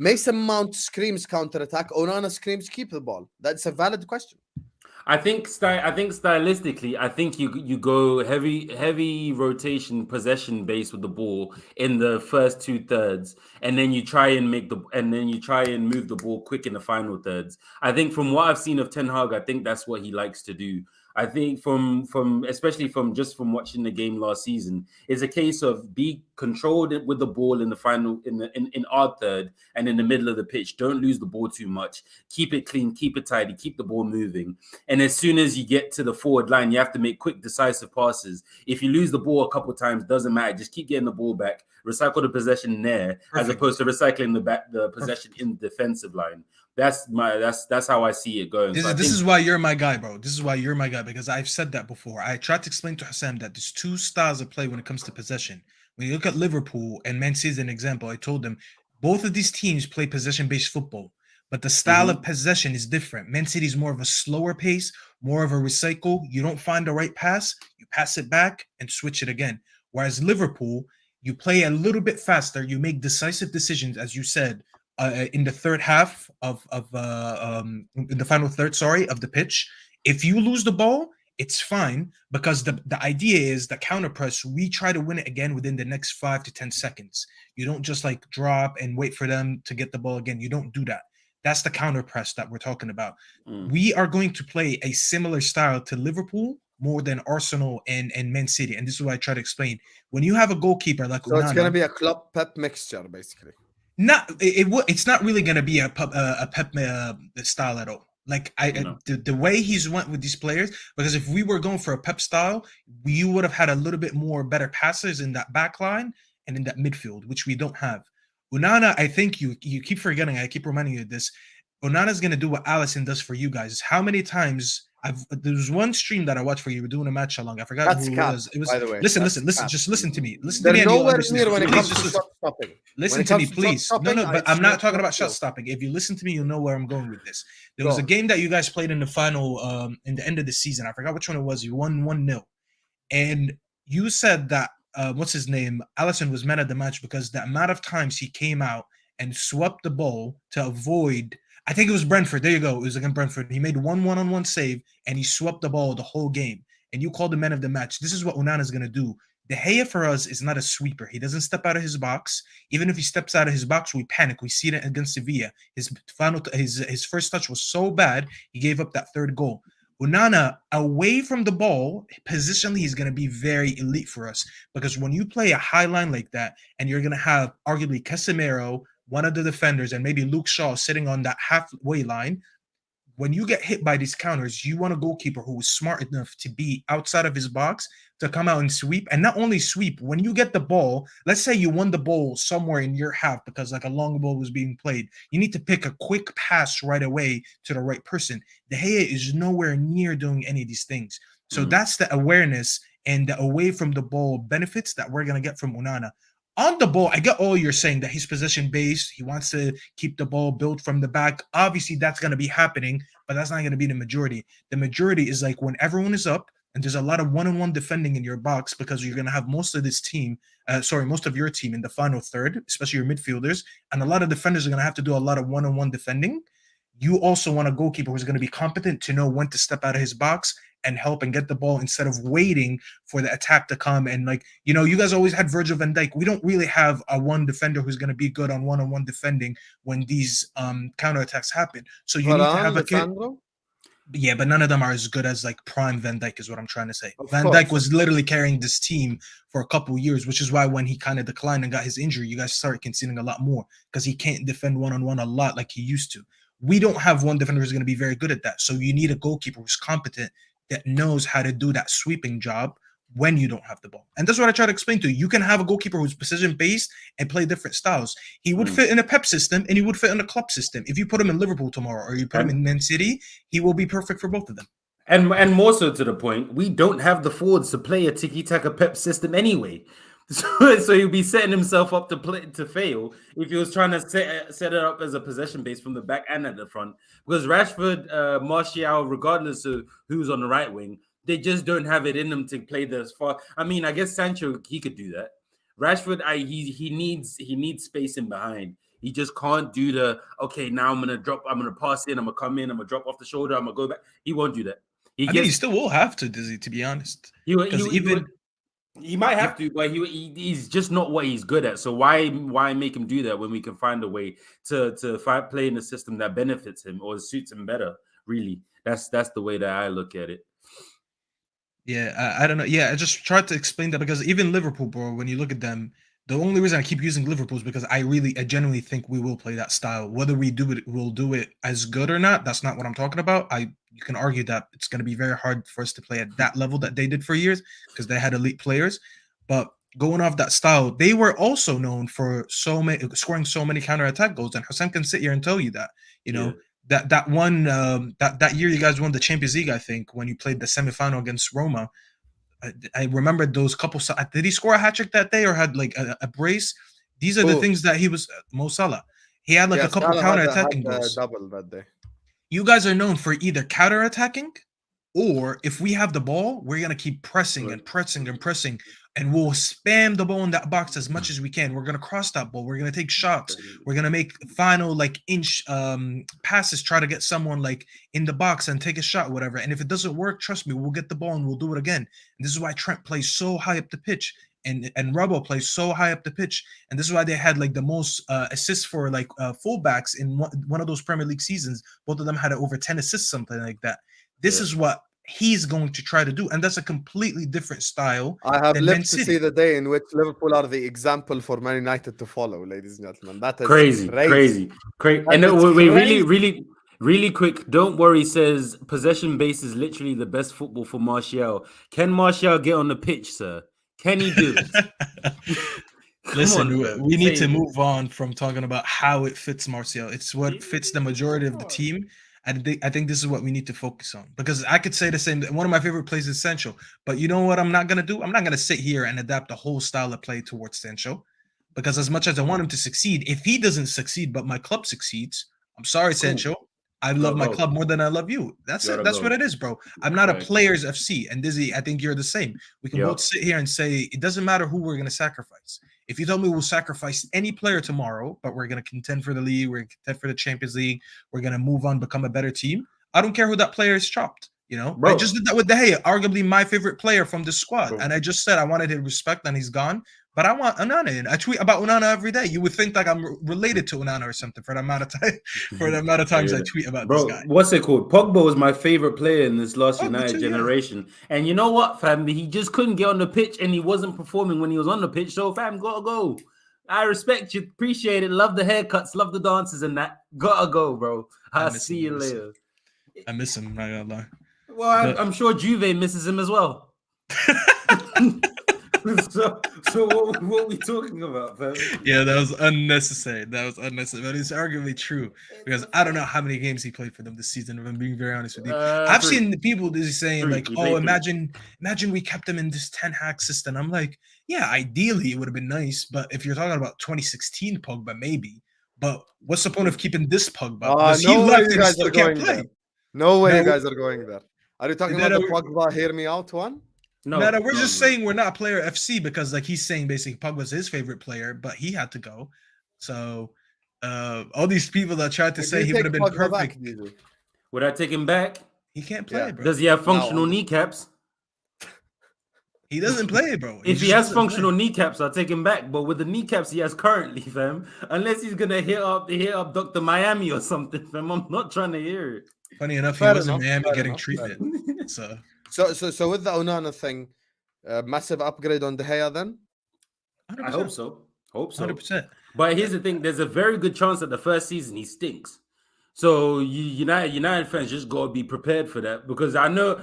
Mason Mount screams counter-attack. Onana screams keep the ball. That's a valid question. I think stylistically, I think you go heavy rotation, possession based with the ball in the first 2/3, and then you try and move the ball quick in the final thirds. I think from what I've seen of Ten Hag, I think that's what he likes to do. I think especially from watching the game last season, it's a case of be controlled with the ball in the final in our third and in the middle of the pitch. Don't lose the ball too much. Keep it clean, keep it tidy, keep the ball moving. And as soon as you get to the forward line, you have to make quick, decisive passes. If you lose the ball a couple of times, doesn't matter. Just keep getting the ball back. Recycle the possession there, as opposed to recycling the possession in the defensive line. That's how I see it going. This is why you're my guy, bro. This is why you're my guy, because I've said that before. I tried to explain to Hassam that there's two styles of play when it comes to possession. When you look at Liverpool and Man City as an example, I told them both of these teams play possession-based football, but the style of possession is different. Man City is more of a slower pace, more of a recycle. You don't find the right pass, you pass it back and switch it again. Whereas Liverpool, you play a little bit faster, you make decisive decisions, as you said, in the third half of in the final third, of the pitch. If you lose the ball, it's fine, because the idea is the counter press. We try to win it again within the next 5 to 10 seconds. You don't just like drop and wait for them to get the ball again. You don't do that. That's the counter press that we're talking about. We are going to play a similar style to Liverpool more than Arsenal and Man City. And this is what I try to explain. When you have a goalkeeper like so Onana, it's going to be a Klopp Pep mixture, basically. It's not really going to be a Pep style at all. Like the way he's went with these players, because if we were going for a Pep style, we would have had a little bit more better passes in that back line and in that midfield, which we don't have. Onana, I think you keep forgetting. I keep reminding you of this. Onana's going to do what Alisson does for you guys. How many times there was one stream that I watched for you. We were doing a match along. I forgot who it was. It was. By the way, listen. Just listen to me. Listen to me. Nowhere near when it comes to shot stopping. Listen to me, please. No, but I'm not talking about shot stopping. If you listen to me, you'll know where I'm going with this. There was a game that you guys played in the final, in the end of the season. I forgot which one it was. You won 1-0, and you said that what's his name? Alisson was man of the match because the amount of times he came out and swept the ball to avoid. I think it was Brentford. There you go. It was against Brentford. He made one one-on-one save, and he swept the ball the whole game. And you called the man of the match. This is what Onana is going to do. De Gea for us is not a sweeper. He doesn't step out of his box. Even if he steps out of his box, we panic. We see it against Sevilla. His first touch was so bad, he gave up that third goal. Onana, away from the ball, positionally, he's going to be very elite for us. Because when you play a high line like that, and you're going to have arguably Casemiro, one of the defenders, and maybe Luke Shaw sitting on that halfway line, when you get hit by these counters, you want a goalkeeper who is smart enough to be outside of his box to come out and sweep. And not only sweep, when you get the ball, let's say you won the ball somewhere in your half because like a long ball was being played, you need to pick a quick pass right away to the right person. De Gea is nowhere near doing any of these things. So that's the awareness and the away from the ball benefits that we're going to get from Onana. On the ball, I get all you're saying, that he's possession-based. He wants to keep the ball built from the back. Obviously, that's going to be happening, but that's not going to be the majority. The majority is like when everyone is up and there's a lot of one-on-one defending in your box because you're going to have most of your team in the final third, especially your midfielders, and a lot of defenders are going to have to do a lot of one-on-one defending. You also want a goalkeeper who's going to be competent to know when to step out of his box and help and get the ball instead of waiting for the attack to come. And you guys always had Virgil van Dijk. We don't really have a one defender who's going to be good on one-on-one defending when these counterattacks happen. So you need to have a kid. Yeah, but none of them are as good as like prime Van Dijk is what I'm trying to say. Van Dijk was literally carrying this team for a couple of years, which is why when he kind of declined and got his injury, you guys started conceding a lot more because he can't defend one-on-one a lot like he used to. We don't have one defender who's going to be very good at that. So you need a goalkeeper who's competent, that knows how to do that sweeping job when you don't have the ball. And that's what I try to explain to you. You can have a goalkeeper who's position-based and play different styles. He would fit in a Pep system and he would fit in a club system. If you put him in Liverpool tomorrow or you put him in Man City, he will be perfect for both of them. And more so to the point, we don't have the forwards to play a tiki-taka Pep system anyway. So he'll be setting himself up to fail if he was trying to set it up as a possession base from the back and at the front. Because Rashford, Martial, regardless of who's on the right wing, they just don't have it in them to play this far. I mean, I guess Sancho, he could do that. Rashford, he needs space in behind. He just can't do now I'm gonna pass in, I'm gonna come in, I'm gonna drop off the shoulder, I'm gonna go back. He won't do that. I think he still will have to, Dizzy, to be honest. He might have to, but he's just not what he's good at. So why make him do that when we can find a way to play in a system that benefits him or suits him better? Really, that's the way that I look at it. Yeah, I don't know. Yeah, I just tried to explain that because even Liverpool, bro, when you look at them, the only reason I keep using Liverpool is because I genuinely think we will play that style. Whether we'll do it as good or not, that's not what I'm talking about. You can argue that it's going to be very hard for us to play at that level that they did for years because they had elite players. But going off that style, they were also known for scoring so many counter-attack goals. And Hussein can sit here and tell you that, you know, that one that year you guys won the Champions League, I think, when you played the semifinal against Roma. I remember those couple. Did he score a hat trick that day or had like a brace? These are the things that he was Mo Salah. He had like a couple counter-attacking goals. Double that day. You guys are known for either counter-attacking or if we have the ball, we're going to keep pressing and pressing and pressing. And we'll spam the ball in that box as much as we can. We're going to cross that ball. We're going to take shots. We're going to make final like inch passes, try to get someone like in the box and take a shot, whatever. And if it doesn't work, trust me, we'll get the ball and we'll do it again. And this is why Trent plays so high up the pitch and Robbo plays so high up the pitch. And this is why they had like the most assists for like fullbacks in one of those Premier League seasons. Both of them had over 10 assists, something like that. This is what he's going to try to do, and that's a completely different style. I have lived to see the day in which Liverpool are the example for Man United to follow, ladies and gentlemen. That is crazy. And we really quick. Don't worry, says possession base is literally the best football for Martial. Can Martial get on the pitch, sir? Can he do it? Listen, we need to move on from talking about how it fits Martial. It's what fits the majority of the team. I think this is what we need to focus on because I could say the same. One of my favorite plays is Sancho, but you know what I'm not going to do? I'm not going to sit here and adapt the whole style of play towards Sancho because as much as I want him to succeed, if he doesn't succeed, but my club succeeds, I'm sorry, Sancho. I love my club more than I love you. That's it. That's what it is, bro. I'm not a players FC. And Dizzy, I think you're the same. We can both sit here and say it doesn't matter who we're going to sacrifice. If you told me we'll sacrifice any player tomorrow, but we're going to contend for the league, we're going to contend for the Champions League, we're going to move on, become a better team, I don't care who that player is chopped. You know, bro. I just did that with De Gea, arguably my favorite player from the squad. Bro. And I just said I wanted his respect and he's gone. But I want Onana in. I tweet about Onana every day. You would think like I'm related to Onana or something for the amount of time I tweet about this guy. What's it called? Pogba was my favorite player in this last United generation. And you know what, fam? He just couldn't get on the pitch and he wasn't performing when he was on the pitch. So, fam, gotta go. I respect you, appreciate it. Love the haircuts, love the dances and that. Gotta go, bro. I'll see you later. I miss him, I'm not gonna lie. Well, I'm sure Juve misses him as well. So what are we talking about, fam? Yeah, that was unnecessary. But it's arguably true because I don't know how many games he played for them this season. If I'm being very honest with you, I've seen the people saying like, "Oh, imagine we kept him in this Ten Hag system." I'm like, yeah, ideally it would have been nice, but if you're talking about 2016 Pogba, maybe. But what's the point of keeping this Pogba? Because he left and still can't play. No way, you guys are going there. Are you talking about the Pogba "hear me out" one? No, we're just saying we're not player FC because like he's saying basically Pogba's his favorite player, but he had to go. So all these people that tried to say he would have been perfect. Would I take him back? He can't play, bro. Does he have functional kneecaps? He doesn't play, bro. If he has functional kneecaps, I'll take him back. But with the kneecaps he has currently, fam, unless he's gonna hit up Dr. Miami or something, fam, I'm not trying to hear it. Funny enough, he was in Miami getting treatment. So with the Onana thing, massive upgrade on De Gea then? 100%. I hope so. 100%. But here's the thing: there's a very good chance that the first season he stinks. So United fans just gotta be prepared for that, because I know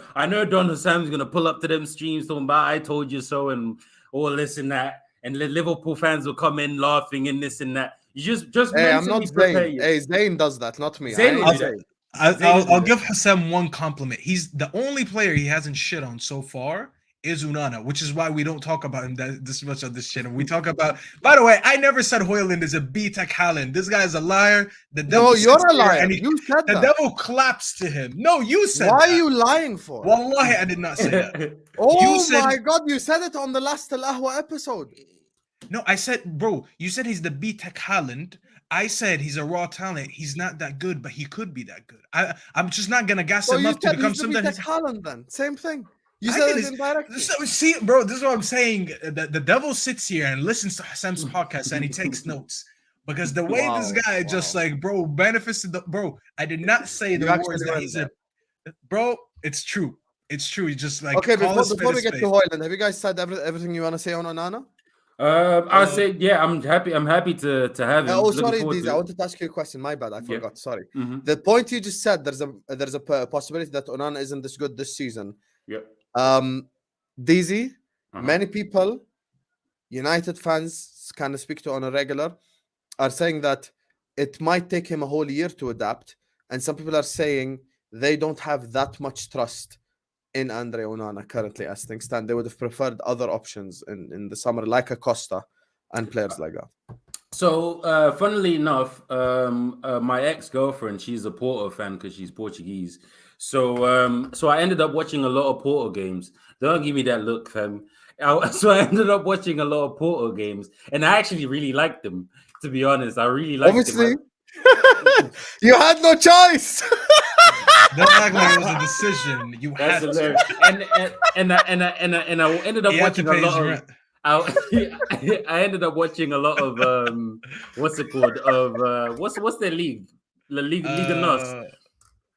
Don Hassan's gonna pull up to them streams talking about "I told you so" and all this and that, and the Liverpool fans will come in laughing and this and that. You just Hey, I'm mentally not prepare Zayn. you. Hey, Zayn does that, not me. Zayn I will ain't do that. Zayn. I'll give Hassan one compliment. He's the only player he hasn't shit on so far is Onana, which is why we don't talk about him this much on this channel. We talk about. By the way, I never said Højlund is a B-Tech Haaland. This guy's a liar. The devil No, you're sits a here liar. and You said the that. devil claps to him. No, you said Why that. are you lying for? Wallahi, I did not say that. Oh said- my God, you said it on the last Al Ahwa episode. No, I said, bro, you said he's the B-Tech Haaland. I said he's a raw talent. He's not that good, but he could be that good. I'm just not gonna gas So him you up to said become he's the something. Tech Haaland then. Same thing. You I said think it it's- indirectly. So, see, bro, this is what I'm saying. The devil sits here and listens to Hassan's podcast and he takes notes. Because the way this guy just like, bro, benefits the bro. I did not say You the actually words that he went said. Bro, it's true. It's true. He just like Okay, call before a we get spade to a spade. Højlund, have you guys said everything you want to say on Onana? I'll say, yeah, I'm happy to have him. Oh, Looking sorry, forward Diz, to I it. wanted to ask you a question. My bad, I Yeah. forgot. Sorry. Mhm. The point you just said, there's a possibility that Onana isn't this good this season. Yep. DZ, Uh-huh. many people, United fans kind of speak to on a regular, are saying that it might take him a whole year to adapt. And some people are saying they don't have that much trust in Andre Onana currently as things stand. They would have preferred other options in the summer, like Acosta and players like that. So, funnily enough, my ex-girlfriend, she's a Porto fan because she's Portuguese. So, so I ended up watching a lot of Porto games. Don't give me that look, fam. So I ended up watching a lot of Porto games, and I actually really liked them. To be honest, I really liked Obviously, them. you had no choice. Don't act like it was a decision. You That's had hilarious. to. And I ended up He had to watching a pay his lot of. rent. I ended up watching a lot of what's it called, of what's their league, Liga Nos.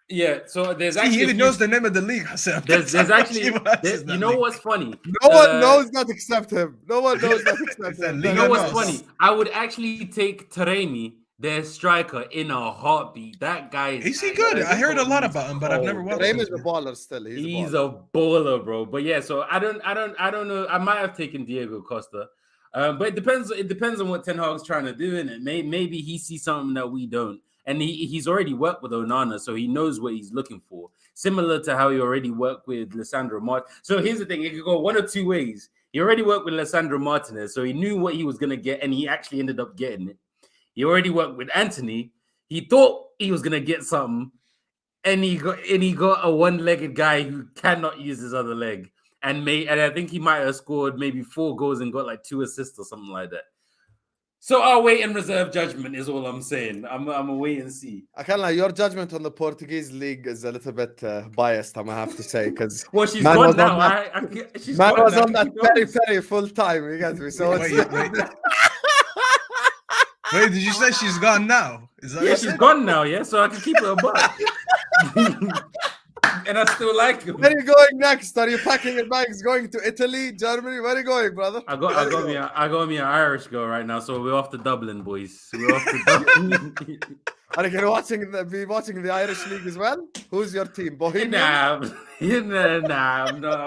Yeah, so there's actually He even knows the name of the league. Hassan. there's actually Watches you know league. what's funny? No one knows that except him. No one knows that except that him. Liga You know what's Nos. funny? I would actually take Ramy, their striker, in a heartbeat. That guy Is he good? I heard a lot about him, but I've never watched Rame him. is a baller still. He's a baller, bro. But yeah, so I don't know. I might have taken Diego Costa, but it depends. It depends on what Ten Hag's trying to do, and maybe he sees something that we don't. And he's already worked with Onana, so he knows what he's looking for. Similar to how he already worked with Lisandro Martinez. So here's the thing: it could go one of two ways. He already worked with Lisandro Martinez, so he knew what he was gonna get, and he actually ended up getting it. He already worked with Anthony. He thought he was gonna get something, and he got a one-legged guy who cannot use his other leg, and I think he might have scored maybe 4 goals and got like 2 assists or something like that. So I'll wait and reserve judgment is all I'm saying. I'm a wait and see. I can't lie. Your judgment on the Portuguese league is a little bit biased. I'm gonna have to say because Well, she's Man gone was on now. that- She's man gone was now. on that very full time. You get me? So it's Wait, did you say she's gone now? Is that Yeah, what she's you said? gone now. Yeah, so I can keep her a buck. And I still like him. where are you going next? Are you packing your bags, going to Italy, Germany? Where are you going, brother? I got me an Irish girl right now, so we're off to Dublin, boys. We're off to Dublin. Are you gonna be watching the Irish league as well? Who's your team? Bohemian? Nah, I'm not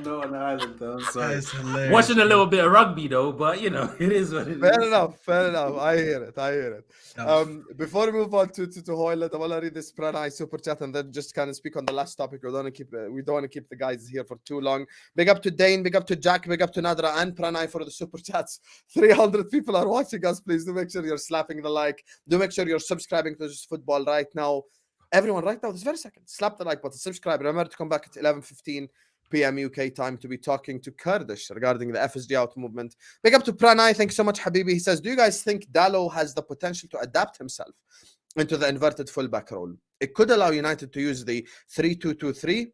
on Ireland though. I'm sorry. That's hilarious. Watching a little bit of rugby though, but you know, it is what it is. Fair enough. I hear it. Before we move on to Højlund, I want to read this Pranay super chat and then just kind of speak on the last topic. We don't want to keep the guys here for too long. Big up to Dane, big up to Jack, big up to Nadra and Pranay for the super chats. 300 people are watching us. Please do make sure you're slapping the like. Do make sure you're subscribing to this football right now. Everyone, right now, this very second, slap the like button, subscribe. Remember to come back at 11:15 p.m. UK time to be talking to Kurdish regarding the FSG out movement. Big up to Pranay. Thank you so much, Habibi. He says, do you guys think Dalot has the potential to adapt himself into the inverted fullback role? It could allow United to use the 3-2-2-3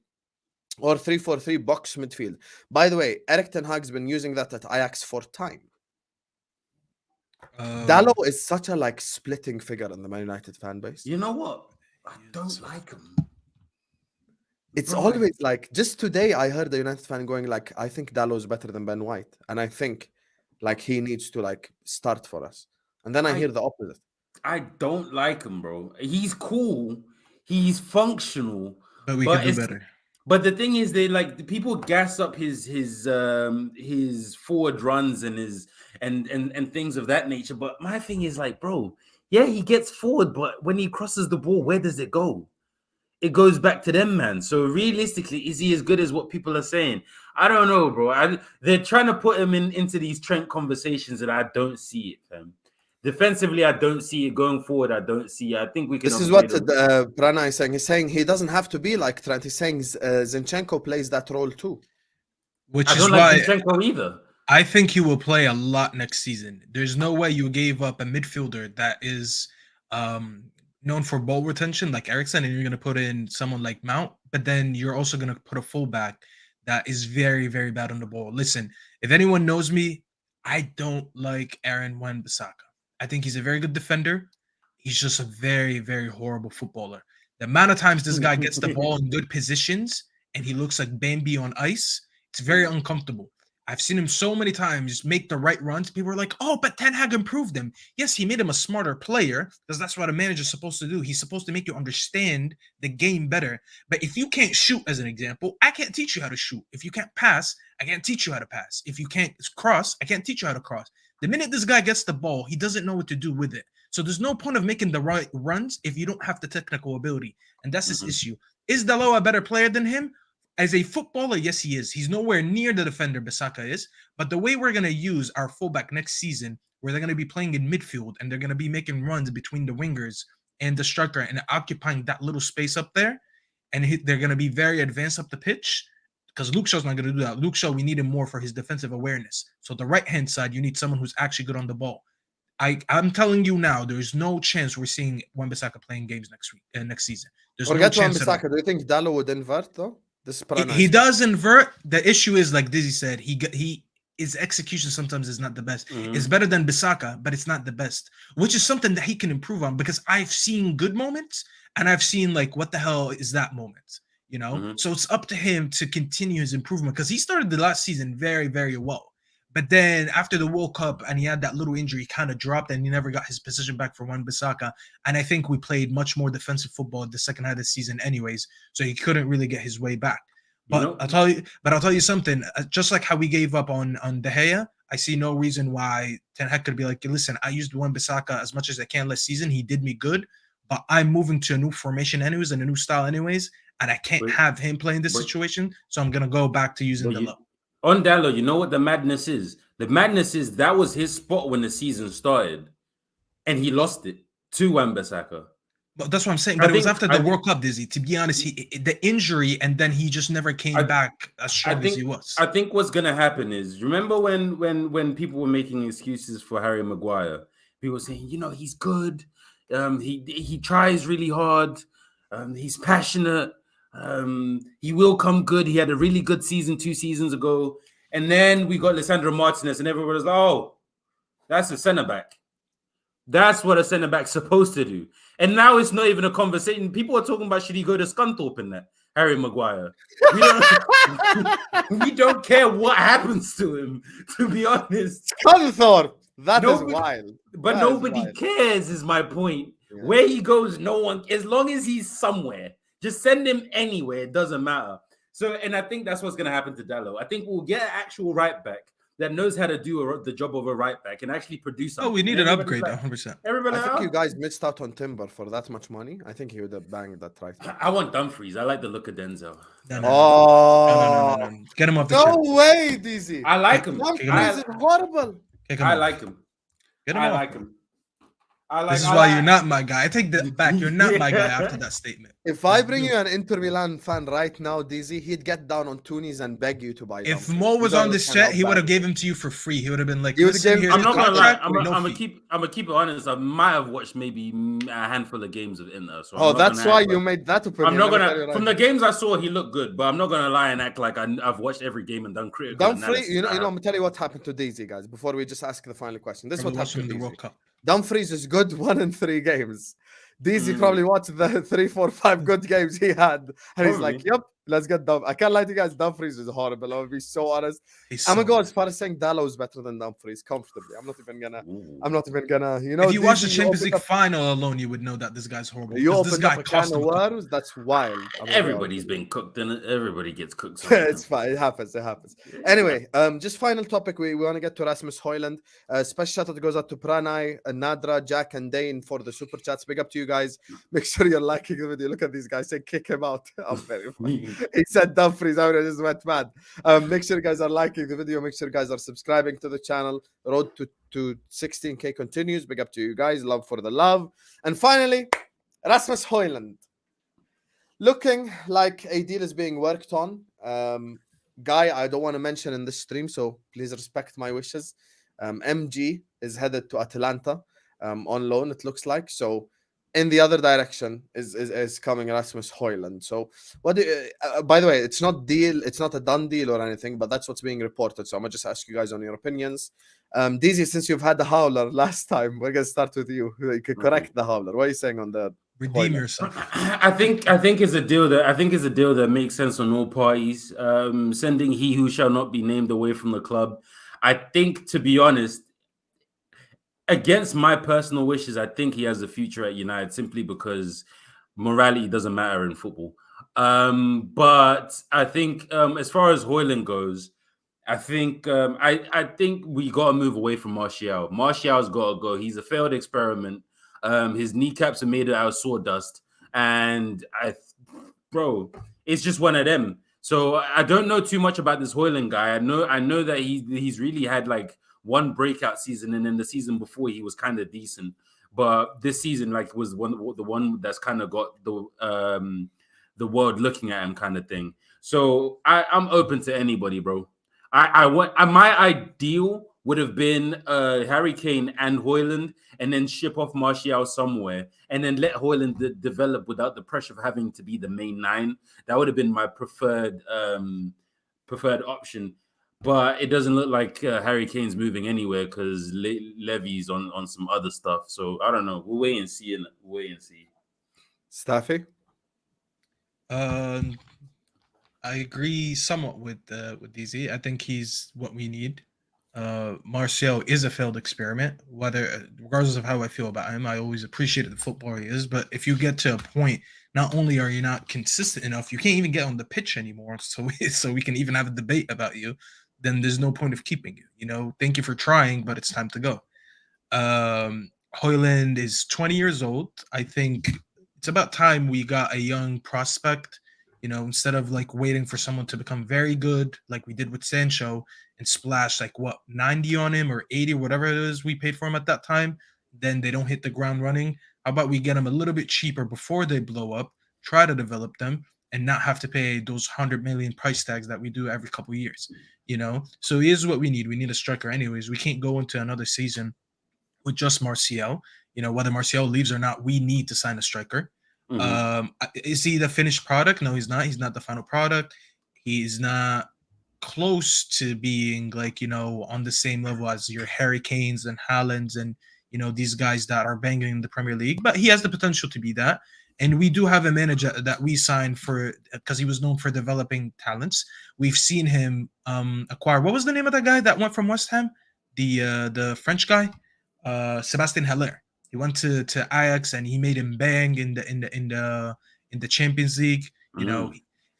or 3-4-3 box midfield. By the way, Erik ten Hag's been using that at Ajax for time. Dalot is such a splitting figure in the Man United fan base. You know what? I don't like him. It's always just today I heard the United fan going I think Dalot is better than Ben White, and I think he needs to start for us. And then I hear the opposite. I don't like him, bro. He's cool. He's functional. But we But could do better. But the thing is, they like the people gas up his forward runs and his and things of that nature. But my thing is like, bro, yeah, he gets forward, but when he crosses the ball, where does it go? It goes back to them, man. So realistically, is he as good as what people are saying? I don't know, bro. They're trying to put him into these Trent conversations, and I don't see it, fam. Defensively, I don't see it. Going forward, I don't see it. I think we can. This is what Prana is saying. He's saying he doesn't have to be like Trent. He's saying Zinchenko plays that role too. Which I is don't why like Zinchenko either. I think he will play a lot next season. There's no way you gave up a midfielder that is known for ball retention like Eriksen, and you're going to put in someone like Mount, but then you're also going to put a fullback that is very, very bad on the ball. Listen, if anyone knows me, I don't like Aaron Wan-Bissaka. I think he's a very good defender. He's just a very, very horrible footballer. The amount of times this guy gets the ball in good positions and he looks like Bambi on ice, it's very uncomfortable. I've seen him so many times make the right runs. People are like, oh, but Ten Hag improved him. Yes, he made him a smarter player because that's what a manager's supposed to do. He's supposed to make you understand the game better. But if you can't shoot, as an example, I can't teach you how to shoot. If you can't pass, I can't teach you how to pass. If you can't cross, I can't teach you how to cross. The minute this guy gets the ball, he doesn't know what to do with it. So there's no point of making the right runs if you don't have the technical ability. And that's his issue. Is Dalot a better player than him? As a footballer, yes, he is. He's nowhere near the defender Bissaka is. But the way we're going to use our fullback next season, where they're going to be playing in midfield and they're going to be making runs between the wingers and the striker and occupying that little space up there, and they're going to be very advanced up the pitch, because Luke Shaw's not going to do that. Luke Shaw, we need him more for his defensive awareness. So the right-hand side, you need someone who's actually good on the ball. I'm telling you now, there's no chance we're seeing Wan-Bissaka playing games next season. There's Forget no chance. Wan-Bissaka. Do you think Dalot would invert though? He does invert. The issue is, like Dizzy said, his execution sometimes is not the best. It's better than Bissaka, but it's not the best, which is something that he can improve on, because I've seen good moments and I've seen like, what the hell is that moment? You know, so it's up to him to continue his improvement, because he started the last season very, very well. But then after the World Cup and he had that little injury, he kind of dropped and he never got his position back for Wan-Bissaka. And I think we played much more defensive football the second half of the season anyways, so he couldn't really get his way back. But I'll tell you something, just like how we gave up on De Gea, I see no reason why Ten Hag could be like, listen, I used Wan-Bissaka as much as I can last season. He did me good, but I'm moving to a new formation anyways and a new style anyways, and I can't have him play in this situation, so I'm going to go back to using Dalot. On Dalot, you know what the madness is? The madness is that was his spot when the season started, and he lost it to Wan-Bissaka. But that's what I'm saying. But it was after the World Cup, Dizzy. To be honest, the injury, and then he just never came back as strong as he was. I think what's gonna happen is, remember when people were making excuses for Harry Maguire? People were saying, he's good. He tries really hard. He's passionate. He will come good. He had a really good season 2 seasons ago. And then we got Lisandro Martinez, and everyone was like, oh, that's a centre-back. That's what a centre-back's supposed to do. And now it's not even a conversation. People are talking about, should he go to Scunthorpe in that? Harry Maguire. We don't care what happens to him, to be honest. Scunthorpe. That is wild. But nobody cares, is my point. Yeah. Where he goes, no one, as long as he's somewhere, just send him anywhere. It doesn't matter. So, and I think that's what's going to happen to Dalot. I think we'll get an actual right back that knows how to do the job of a right back and actually produce something. Oh, we need an upgrade, 100%. I think you guys missed out on Timber for that much money. I think he would have banged that right back. I want Dumfries. I like the look of Denzel. No. Get him off the No way, DZ. I like him. Dumfries is horrible. I like him. I like him. This is why you're not my guy. I take that back. You're not my guy after that statement. If I bring you an Inter Milan fan right now, DZ, he'd get down on two knees and beg you to buy. If Mo was on this chat, he would have gave him to you for free. He would have been like, I'm not gonna lie. I'm gonna keep it honest. I might have watched maybe a handful of games of Inter. So that's why you made that opinion. I'm not gonna. From the games I saw, he looked good, but I'm not gonna lie and act like I've watched every game and done critical. Dumfries, I'm gonna tell you what happened to DZ, guys. Before we just ask the final question, this is what happened to the World Cup. Dumfries is good 1 in 3 games. DZ probably watched the 3, 4, 5 good games he had, and he's like, "Yep, Let's get Dumfries. I can't lie to you guys. Dumfries is horrible. I'll be so honest. He's I'm gonna so go as far as saying Dallow's better than Dumfries comfortably. I'm not even gonna. You know, if you watch the Dizzy, Champions League final alone, you would know that this guy's horrible. you Because this opened guy up a cost can of him a couple. worms. That's wild. Everybody's been cooked, and everybody gets cooked. It's fine. It happens. Anyway, just final topic. We want to get to Rasmus Højlund. Special shout out goes out to Pranay, Nadra, Jack, and Dane for the super chats. Big up to you guys. Make sure you're liking the video. Look at these guys. Say kick him out. I'm very funny. He said Dumfries. I just went mad. Make sure you guys are liking the video. Make sure you guys are subscribing to the channel. Road to 16K continues. Big up to you guys. Love for the love. And finally, Rasmus Højlund. Looking like a deal is being worked on. Guy, I don't want to mention in this stream, so please respect my wishes. MG is headed to Atalanta on loan, it looks like. So in the other direction is coming Rasmus Højlund. So what do by the way, it's not a done deal or anything, but that's what's being reported. So I'm gonna just ask you guys on your opinions. Dizzy, since you've had the howler last time, we're gonna start with you. You could correct the howler. What are you saying on the Redeem Højlund? yourself. I think it's a deal that makes sense on all parties. Sending he who shall not be named away from the club. I think, to be honest, against my personal wishes, I think he has a future at United simply because morality doesn't matter in football. But I think as far as Højlund goes, I think we got to move away from Martial. Martial's got to go. He's a failed experiment. His kneecaps are made out of sawdust, and bro, it's just one of them. So I don't know too much about this Højlund guy. I know that he's really had like one breakout season, and then the season before he was kind of decent, but this season was the one that's kind of got the world looking at him kind of thing. So I'm open to anybody, bro. My ideal would have been Harry Kane and Højlund, and then ship off Martial somewhere, and then let Højlund develop without the pressure of having to be the main nine. That would have been my preferred option. But it doesn't look like Harry Kane's moving anywhere because Levy's on some other stuff. So I don't know. We'll wait and see. Staffy? I agree somewhat with DZ. I think he's what we need. Martial is a failed experiment. Regardless of how I feel about him, I always appreciated the footballer he is. But if you get to a point, not only are you not consistent enough, you can't even get on the pitch anymore. So we can even have a debate about you. Then there's no point of keeping you. You know, thank you for trying, but it's time to go. Højlund is 20 years old. I think it's about time we got a young prospect. You know, instead of like waiting for someone to become very good, like we did with Sancho, and splash like 90 on him or 80 or whatever it is we paid for him at that time, then they don't hit the ground running. How about we get them a little bit cheaper before they blow up, try to develop them, and not have to pay those 100 million price tags that we do every couple of years, you know? So here's what we need. We need a striker anyways. We can't go into another season with just Martial. You know, whether Martial leaves or not, we need to sign a striker. Mm-hmm. Is he the finished product? No, he's not. He's not the final product. He's not close to being like, you know, on the same level as your Harry Kanes and Haalands and, you know, these guys that are banging in the Premier League, but he has the potential to be that. And we do have a manager that we signed for because he was known for developing talents. We've seen him acquire. What was the name of that guy that went from West Ham? The French guy, Sébastien Haller. He went to Ajax and he made him bang in the Champions League. You know,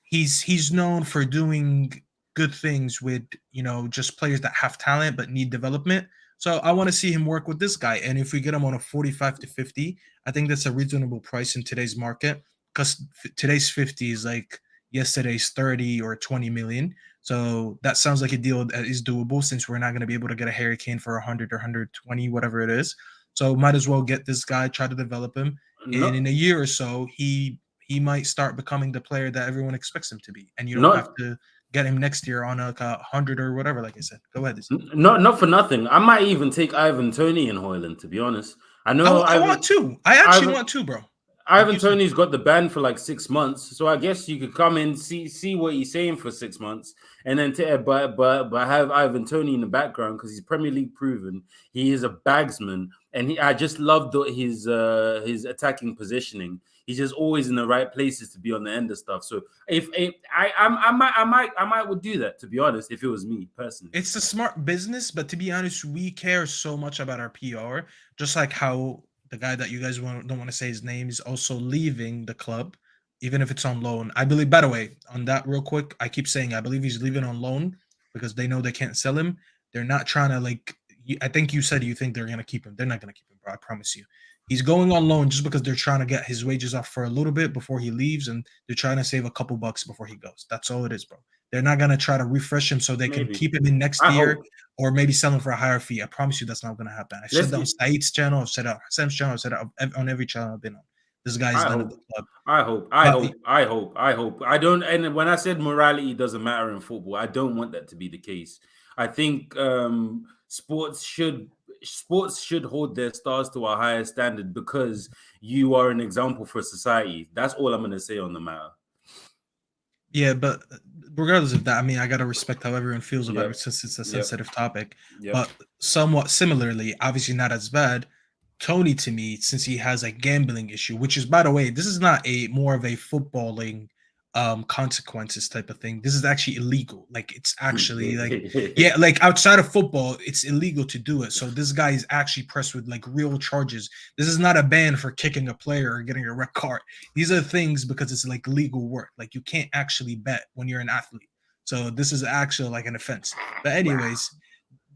he's known for doing good things with, you know, just players that have talent but need development. So I want to see him work with this guy. And if we get him on a 45 to 50, I think that's a reasonable price in today's market, because today's 50 is like yesterday's 30 or 20 million. So that sounds like a deal that is doable, since we're not going to be able to get a Harry Kane for 100 or 120, whatever it is. So might as well get this guy, try to develop him. And in a year or so, he might start becoming the player that everyone expects him to be. And you don't have to get him next year on a 100 or whatever, like I said. Go ahead. Not for nothing. I might even take Ivan Toney and Højlund, to be honest. I know I want to. I actually want to, bro. Ivan Toney's got the ban for like 6 months, so I guess you could come in, see what he's saying for 6 months, and then but have Ivan Toney in the background because he's Premier League proven. He is a bagsman, and I just loved his attacking positioning. He's just always in the right places to be on the end of stuff. So if I might would do that, to be honest, if it was me personally. It's a smart business, but to be honest, we care so much about our PR, just like how the guy that you guys don't want to say his name is also leaving the club, even if it's on loan. I believe, by the way, on that real quick, I keep saying I believe he's leaving on loan because they know they can't sell him. They're not trying to I think you said you think they're going to keep him. They're not going to keep him, bro. I promise you. He's going on loan just because they're trying to get his wages off for a little bit before he leaves, and they're trying to save a couple bucks before he goes. That's all it is, bro. They're not going to try to refresh him so they can keep him in next year or maybe sell him for a higher fee. I promise you that's not going to happen. I've said that on Said's channel. I've said it on Sam's channel. I've said it on every channel I've been on. This guy's done at the club. I hope. I don't. And when I said morality doesn't matter in football, I don't want that to be the case. I think sports should hold their stars to a higher standard because you are an example for society. That's all I'm going to say on the matter. Yeah, but regardless of that, I mean, I got to respect how everyone feels about it since it's a sensitive topic. But somewhat similarly, obviously not as bad, Tony, to me, since he has a gambling issue, which is, by the way, this is not more of a footballing consequences type of thing. This is actually illegal. Like, it's actually like outside of football, it's illegal to do it. So this guy is actually pressed with like real charges. This is not a ban for kicking a player or getting a red card. These are things because it's like legal work. Like, you can't actually bet when you're an athlete. So this is actually like an offense. But anyways,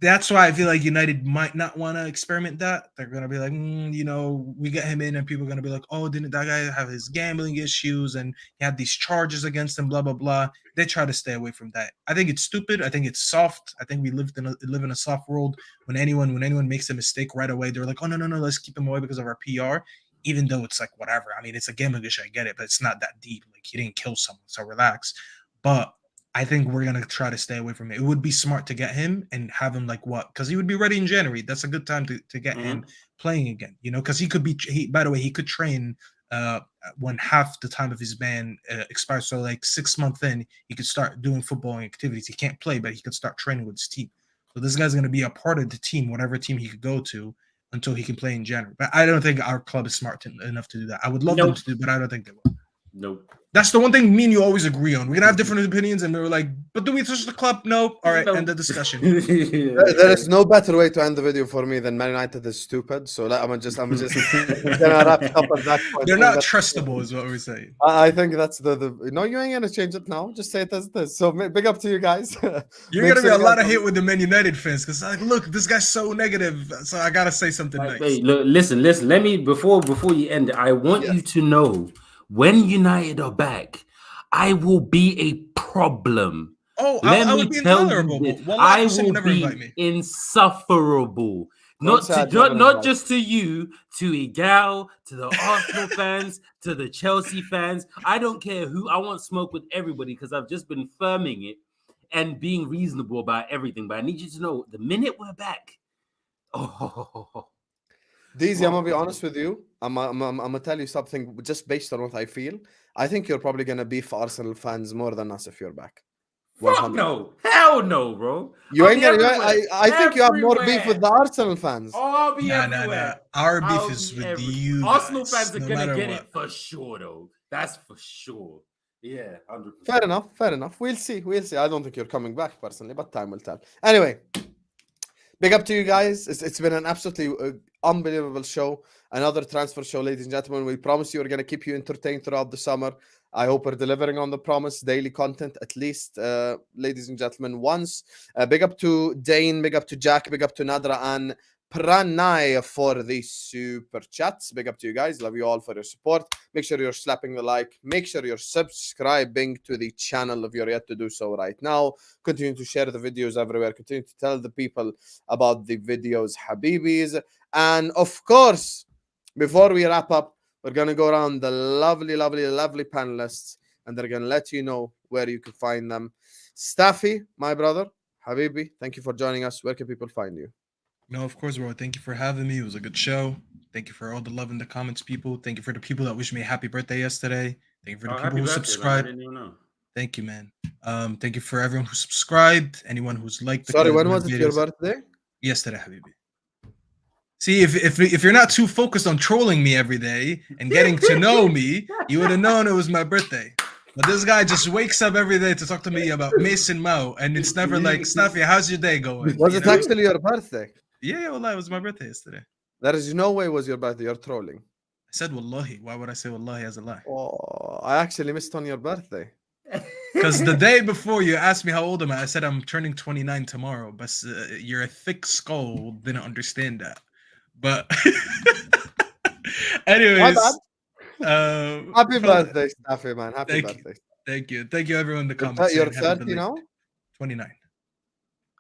that's why I feel like United might not want to experiment that. They're going to be like, we get him in and people are going to be like, oh, didn't that guy have his gambling issues and he had these charges against him, blah, blah, blah. They try to stay away from that. I think it's stupid. I think it's soft. I think we live in a soft world. When anyone makes a mistake right away, they're like, oh, no, let's keep him away because of our PR, even though it's like whatever. I mean, it's a gambling issue. I get it, but it's not that deep. Like, he didn't kill someone, so relax. But I think we're going to try to stay away from it. It would be smart to get him and have him because he would be ready in January. That's a good time to get him playing again, because he could by the way, he could train when half the time of his ban expires. So like 6 months in, he could start doing footballing activities. He can't play, but he could start training with his team. So this guy's going to be a part of the team, whatever team he could go to, until he can play in January. But I don't think our club is smart enough to do that. I would love them to do, but I don't think they will. Nope. That's the one thing me and you always agree on. We can have different opinions, and we were like, but do we touch the club? No. All right, end the discussion. There is no better way to end the video for me than Man United is stupid. So I'm just gonna wrap it up at that point. They're not trustable, is what we're saying. I think that's the no. You ain't gonna change it now. Just say it as it is. So big up to you guys. You're gonna get a lot of hate with the Man United fans because like, look, this guy's so negative. So I gotta say something nice. Hey, look, listen. Let me before you end it. I want you to know when United are back, I will be a problem. Oh, I would be intolerable. I will be insufferable. Not just to you, to Egal, to the Arsenal fans, to the Chelsea fans. I don't care who. I want smoke with everybody because I've just been firming it and being reasonable about everything. But I need you to know, the minute we're back, DZ, I'm gonna be honest with you. I'm gonna tell you something just based on what I feel. I think you're probably gonna beef Arsenal fans more than us if you're back. Fuck no, hell no, bro. You ain't gonna. I think you have more beef with the Arsenal fans. Oh, I'll be everywhere. Our beef is with you. Arsenal fans are gonna get it for sure, though. That's for sure. Yeah, 100%. Fair enough. We'll see. I don't think you're coming back personally, but time will tell. Anyway, big up to you guys. It's been an absolutely unbelievable show. Another transfer show, ladies and gentlemen. We promise you we're going to keep you entertained throughout the summer. I hope we're delivering on the promise. Daily content, at least, ladies and gentlemen, once. Big up to Dane, big up to Jack, big up to Nadra and Pranay for the super chats. Big up to you guys. Love you all for your support. Make sure you're slapping the like. Make sure you're subscribing to the channel if you're yet to do so right now. Continue to share the videos everywhere. Continue to tell the people about the videos, Habibis. And of course, before we wrap up, we're going to go around the lovely panelists, and they're going to let you know where you can find them. Staffy, my brother, Habibi, thank you for joining us. Where can people find you? No, of course, bro. Thank you for having me. It was a good show. Thank you for all the love in the comments, people. Thank you for the people that wished me a happy birthday yesterday. Thank you for the people who subscribed. Thank you, man. Thank you for everyone who subscribed. Anyone who's liked the Sorry, when was it your birthday? Yesterday, Habibi. See, if you're not too focused on trolling me every day and getting to know me, you would have known it was my birthday. But this guy just wakes up every day to talk to me about Mason Mount, and it's never like, Stuffy, how's your day going? Was it actually your birthday? Yeah, Wallah, it was my birthday yesterday. There is no way it was your birthday. You're trolling. I said Wallahi. Why would I say Wallahi as a lie? Oh, I actually missed on your birthday. Because the day before you asked me how old am I said I'm turning 29 tomorrow, but your thick skull didn't understand that. But anyways, happy birthday, Staffy, man. Happy birthday. Thank you everyone in the comments. You're 30 now? 29.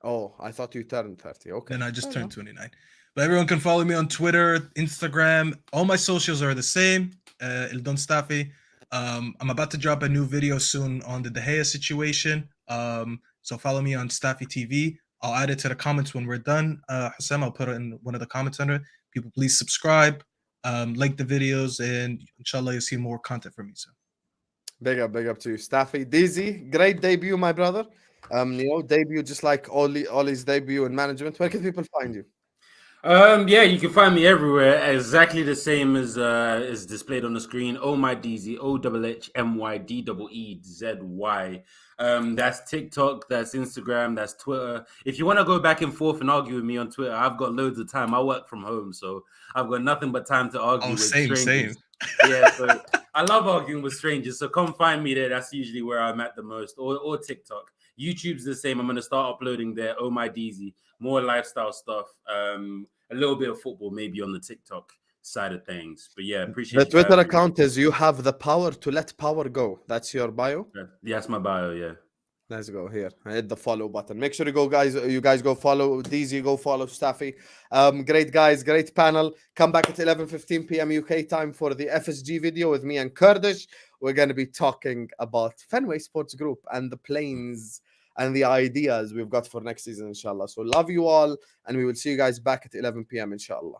Oh, I thought you turned 30. Okay. Then I just turned 29. But everyone can follow me on Twitter, Instagram. All my socials are the same. Ildon Staffy. I'm about to drop a new video soon on the De Gea situation. So follow me on Staffy TV. I'll add it to the comments when we're done. Hassam, I'll put it in one of the comments under it. People, please subscribe, like the videos, and inshallah, you'll see more content from me soon. Big up to you, Staffy. Dizzy, great debut, my brother. Debut just like Ollie's debut in management. Where can people find you? Yeah, you can find me everywhere, exactly the same as is displayed on the screen. Oh my DZ, OHHMYDEEZY. That's TikTok, that's Instagram, that's Twitter. If you want to go back and forth and argue with me on Twitter, I've got loads of time. I work from home, so I've got nothing but time to argue with strangers. Same. Yeah, so I love arguing with strangers. So come find me there. That's usually where I'm at the most, or TikTok. YouTube's the same. I'm going to start uploading there. Oh my DZ, more lifestyle stuff. A little bit of football, maybe on the TikTok side of things. But yeah, appreciate the Twitter account is you have the power to let power go. That's your bio? Yeah, that's my bio, yeah. Let's go here. I hit the follow button. Make sure you guys go follow DZ, go follow Staffy. Great guys, great panel. Come back at 11:15 p.m. UK time for the FSG video with me and Kurdish. We're going to be talking about Fenway Sports Group and the plans and the ideas we've got for next season, inshallah. So love you all, and we will see you guys back at 11 p.m. inshallah.